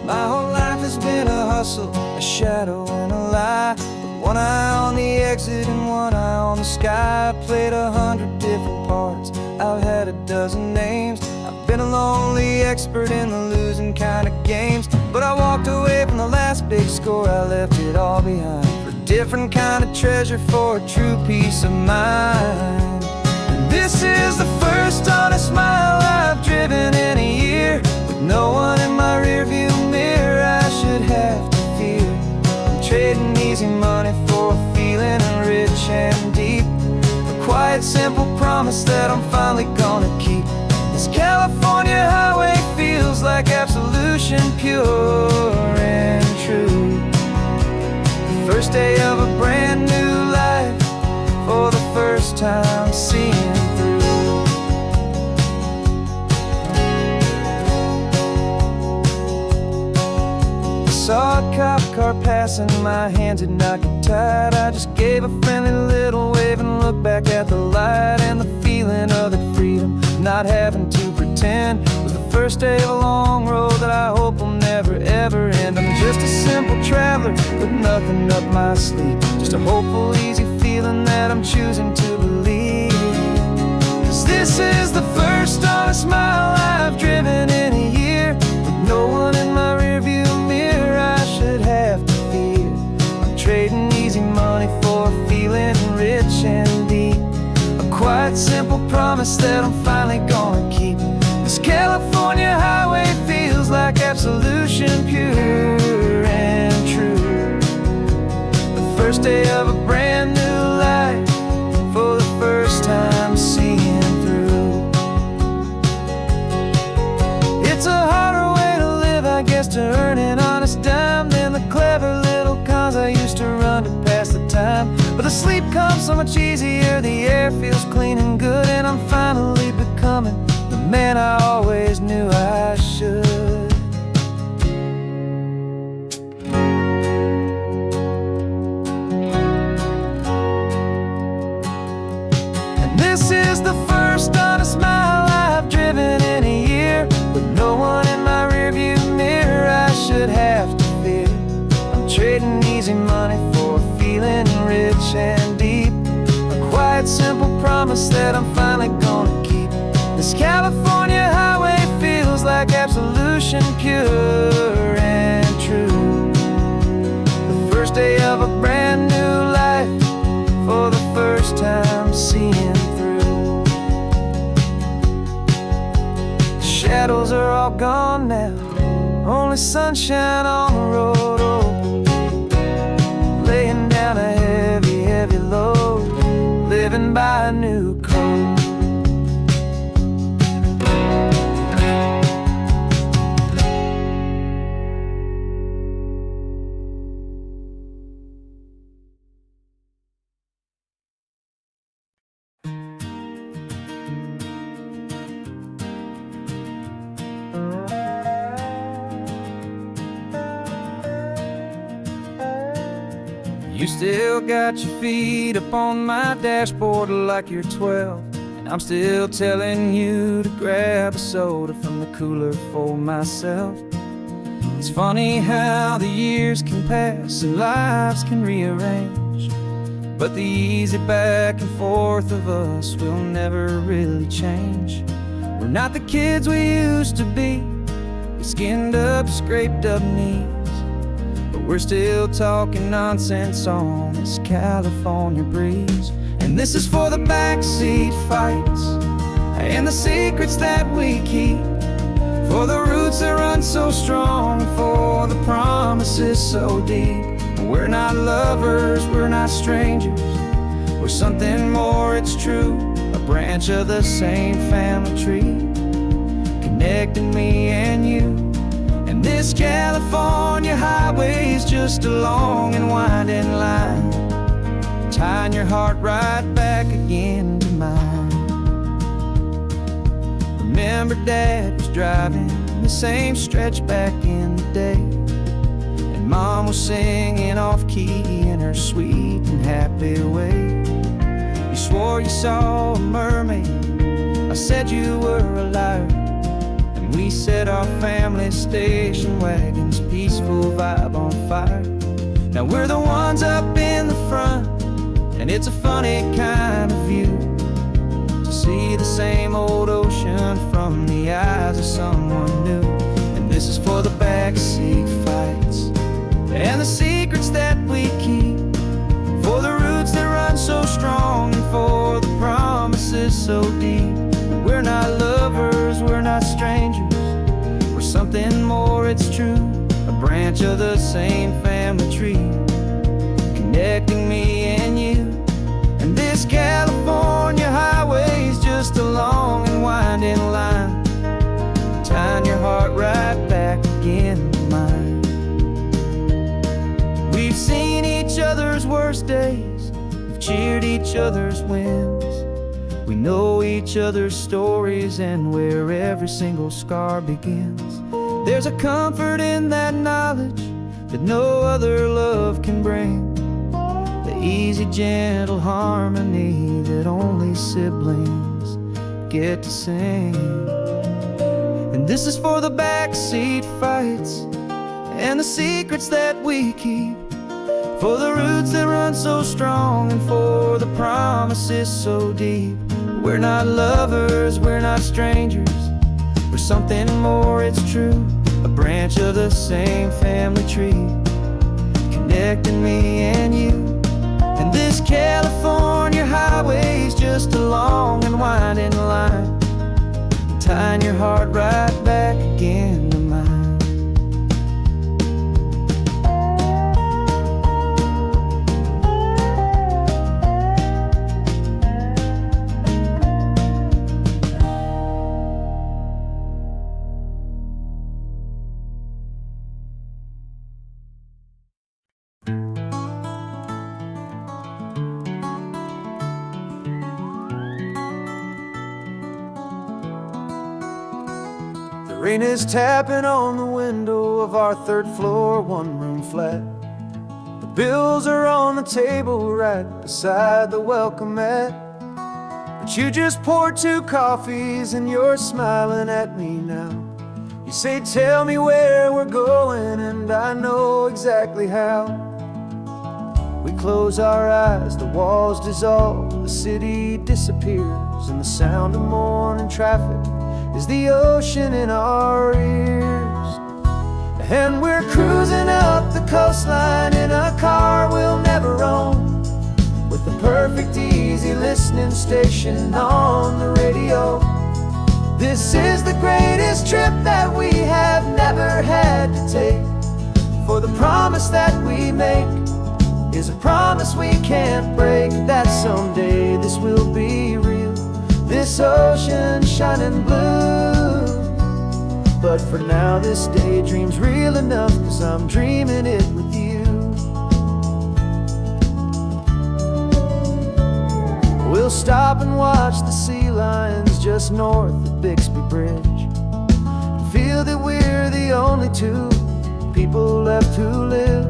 My whole life has been a hustle, a shadow and a lie, with one eye on the exit and one eye on the sky. I played 100 different parts, I've had a dozen names. I've been a lonely expert in the losing kind of games, but I walked away from the last big score, I left it all behind for a different kind of treasure, for a true peace of mind. And this is the first honest mile I've driven in a year, with no one in my rearview mirror I should have to fear. I'm trading easy money for a feeling rich and deep, a quiet simple promise that I'm finally gonna keep. This California highway feels like absolution, pure and true. The first day of a brand new life, for the first time seeing through. Saw a cop car passing, my hands had not got tied. I just gave a friendly little wave and looked back at the light, and the feeling of the freedom, not having to pretend, was the first day of a long road that I hope will never ever end. I'm just a simple traveler with nothing up my sleeve, just a hopeful easy feeling that I'm choosing to believe. 'Cause this is the first honest mile I've driven in a year, with no one in my rearview mirror I should have to fear. I'm trading easy money for a feeling rich and deep, a quiet simple promise that I'm finally gonna keep. This California highway feels like absolution, pure and true. The first day of a brand new life, for the first time seeing through. It's a harder way to live, I guess, to earn an honest dime than the clever little cons I used to run to pass the time. But the sleep comes so much easier, the air feels clean and good, and I'm finally becoming the man I always knew I should. And this is the first honest mile I've driven in a year, with no one in my rearview mirror I should have to fear. I'm trading easy money for a feeling rich and deep, a quiet simple promise that I'm finally gonna keep. This California highway feels like absolution, pure and true. The first day of a brand new life, for the first time seeing through. The shadows are all gone now, only sunshine on the road. Oh, laying down a heavy, heavy load, living by a new code. You still got your feet up on my dashboard like you're 12, and I'm still telling you to grab a soda from the cooler for myself. It's funny how the years can pass and lives can rearrange, but the easy back and forth of us will never really change. We're not the kids we used to be, with skinned up, scraped up knees, but we're still talking nonsense on this California breeze. And this is for the backseat fights and the secrets that we keep, for the roots that run so strong, for the promises so deep. We're not lovers, we're not strangers, we're something more, it's true. A branch of the same family tree, connecting me and you. And this California highway is just a long and winding line, tying your heart right back again to mine. Remember Dad was driving the same stretch back in the day, singing off-key in her sweet and happy way. You swore you saw a mermaid, I said you were a liar, and we set our family station wagon's peaceful vibe on fire. Now we're the ones up in the front, and it's a funny kind of view to see the same old ocean from the eyes of someone new. And this is for the backseat fights and the secrets that we keep, for the roots that run so strong and for the promises so deep. We're not lovers, we're not strangers, we're something more, it's true. A branch of the same family tree, connecting me and you. And this California highway's just a long and winding line, tying your heart right back again to mine. We've seen each other's worst days, we've cheered each other's wins. We know each other's stories and where every single scar begins. There's a comfort in that knowledge that no other love can bring, the easy, gentle harmony that only siblings get to sing. And this is for the backseat fights and the secrets that we keep, for the roots that run so strong and for the promises so deep. We're not lovers, we're not strangers, we're something more, it's true. A branch of the same family tree, connecting me and you. And this California highway's just a long and winding line, tying your heart right back again to mine. Rain is tapping on the window of our third floor, one-room flat. The bills are on the table right beside the welcome mat. But you just poured 2 coffees and you're smiling at me now. You say, tell me where we're going, and I know exactly how. We close our eyes, the walls dissolve, the city disappears, and the sound of morning traffic is the ocean in our ears. And we're cruising up the coastline in a car we'll never own, with the perfect easy listening station on the radio. This is the greatest trip that we have never had to take, for the promise that we make is a promise we can't break, that someday this will be real, this ocean shining blue. But for now this daydream's real enough, 'cause I'm dreaming it with you. We'll stop and watch the sea lions just north of Bixby Bridge, and feel that we're the only 2 people left who live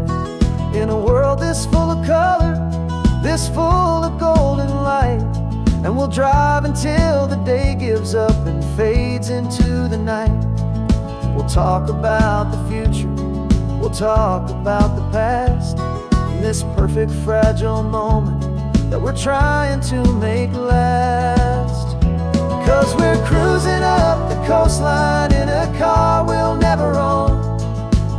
in a world this full of color, this full of golden light. And we'll drive until the day gives up and fades into the night. We'll talk about the future, we'll talk about the past, in this perfect fragile moment that we're trying to make last. 'Cause we're cruising up the coastline in a car we'll never own,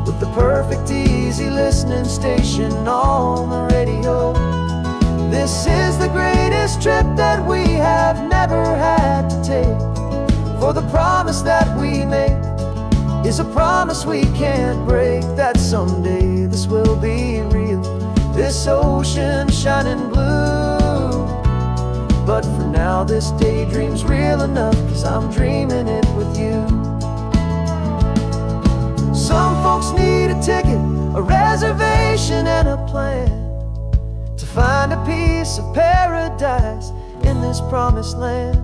with the perfect easy listening station on the radio. This is the greatest trip that we have never had to take, for the promise that we make is a promise we can't break, that someday this will be real, this ocean shining blue. But for now this daydream's real enough, 'cause I'm dreaming it with you. Some folks need a ticket, a reservation and a plan, to find a piece of paradise in this promised land.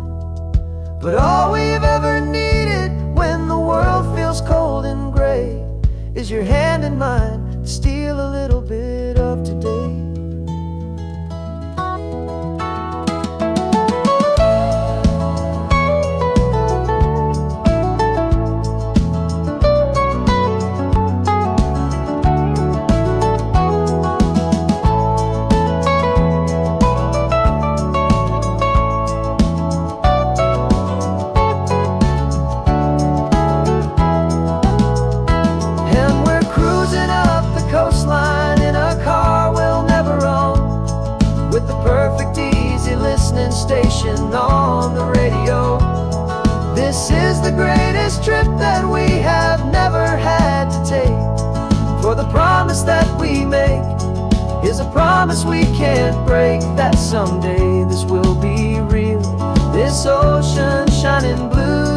But all we've ever needed when the world feels cold and gray is your hand in mine to steal a little coastline in a car we'll never own, with the perfect easy listening station on the radio. This is the greatest trip that we have never had to take, for the promise that we make is a promise we can't break, that someday this will be real, this ocean shining blue.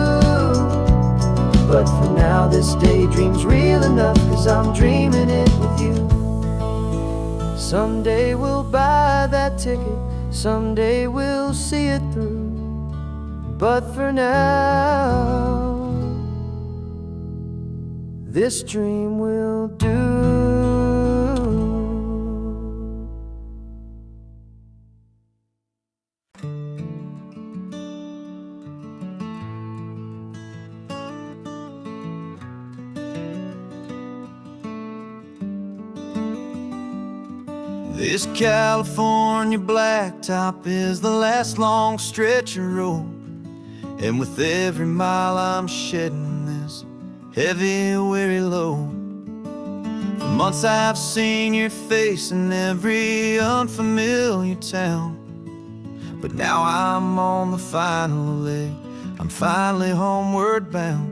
But for now this daydream's real enough, 'cause I'm dreaming it with you. Someday we'll buy that ticket, someday we'll see it through, but for now this dream will do. This California blacktop is the last long stretch of road, and with every mile I'm shedding this heavy, weary load. For months I've seen your face in every unfamiliar town, but now I'm on the final leg, I'm finally homeward bound.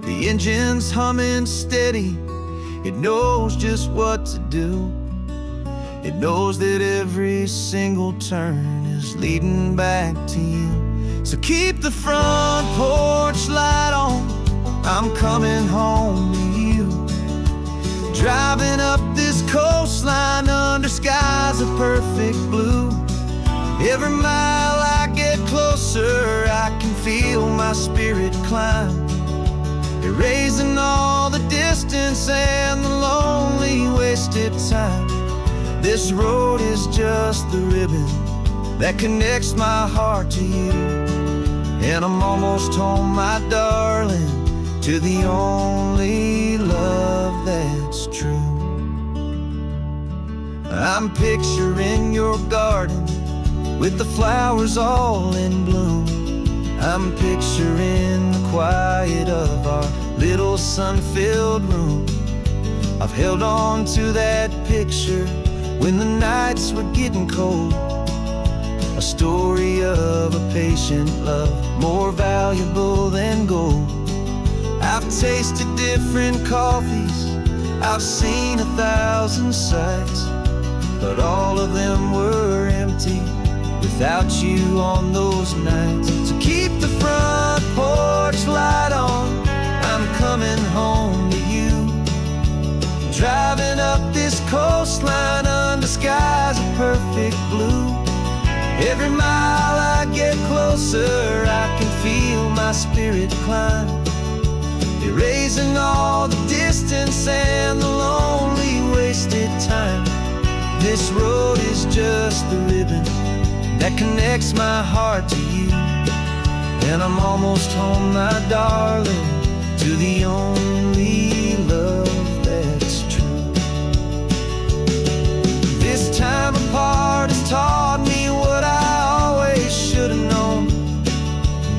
The engine's humming steady, it knows just what to do. It knows that every single turn is leading back to you. So keep the front porch light on, I'm coming home to you. Driving up this coastline under skies of perfect blue. Every mile I get closer, I can feel my spirit climb, erasing all the distance and the lonely wasted time. This road is just the ribbon that connects my heart to you, and I'm almost home, my darling, to the only love that's true. I'm picturing your garden with the flowers all in bloom. I'm picturing the quiet of our little sun-filled room. I've held on to that picture when the nights were getting cold, a story of a patient love, more valuable than gold. I've tasted different coffees, I've seen 1,000 sights, but all of them were empty without you on those nights. So keep the front porch light on, I'm coming home to you. Driving up this coastline under skies of perfect blue. Every mile I get closer, I can feel my spirit climb, erasing all the distance and the lonely wasted time. This road is just the ribbon that connects my heart to you, and I'm almost home, my darling, to the only love that's true. This time apart has taught me what I always should have known,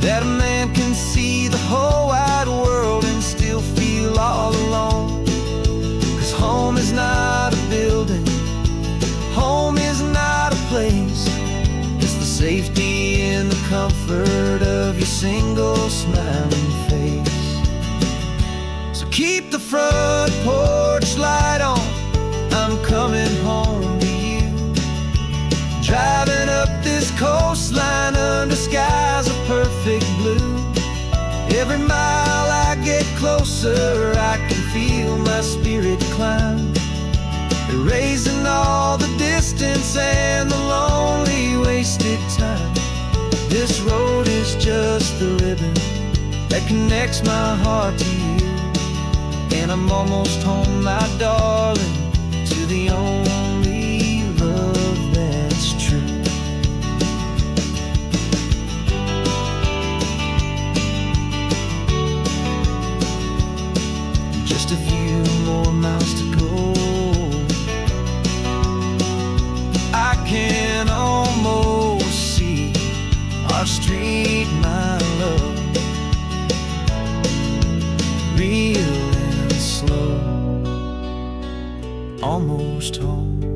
that a man can see the whole wide world and still feel all alone. 'Cause home is not a building, home is not a place, it's the safety and the comfort of your single smiling face. So keep the front porch light on, I'm coming home to you. Driving up this coastline under skies of perfect blue. Every mile I get closer, I can feel my spirit climb, erasing all the distance and the lonely wasted time. This road is just the ribbon that connects my heart to you, and I'm almost home, my darling, to the only love that's true. Just a few more miles to go, I can almost see our street, my love, real and slow. almost home.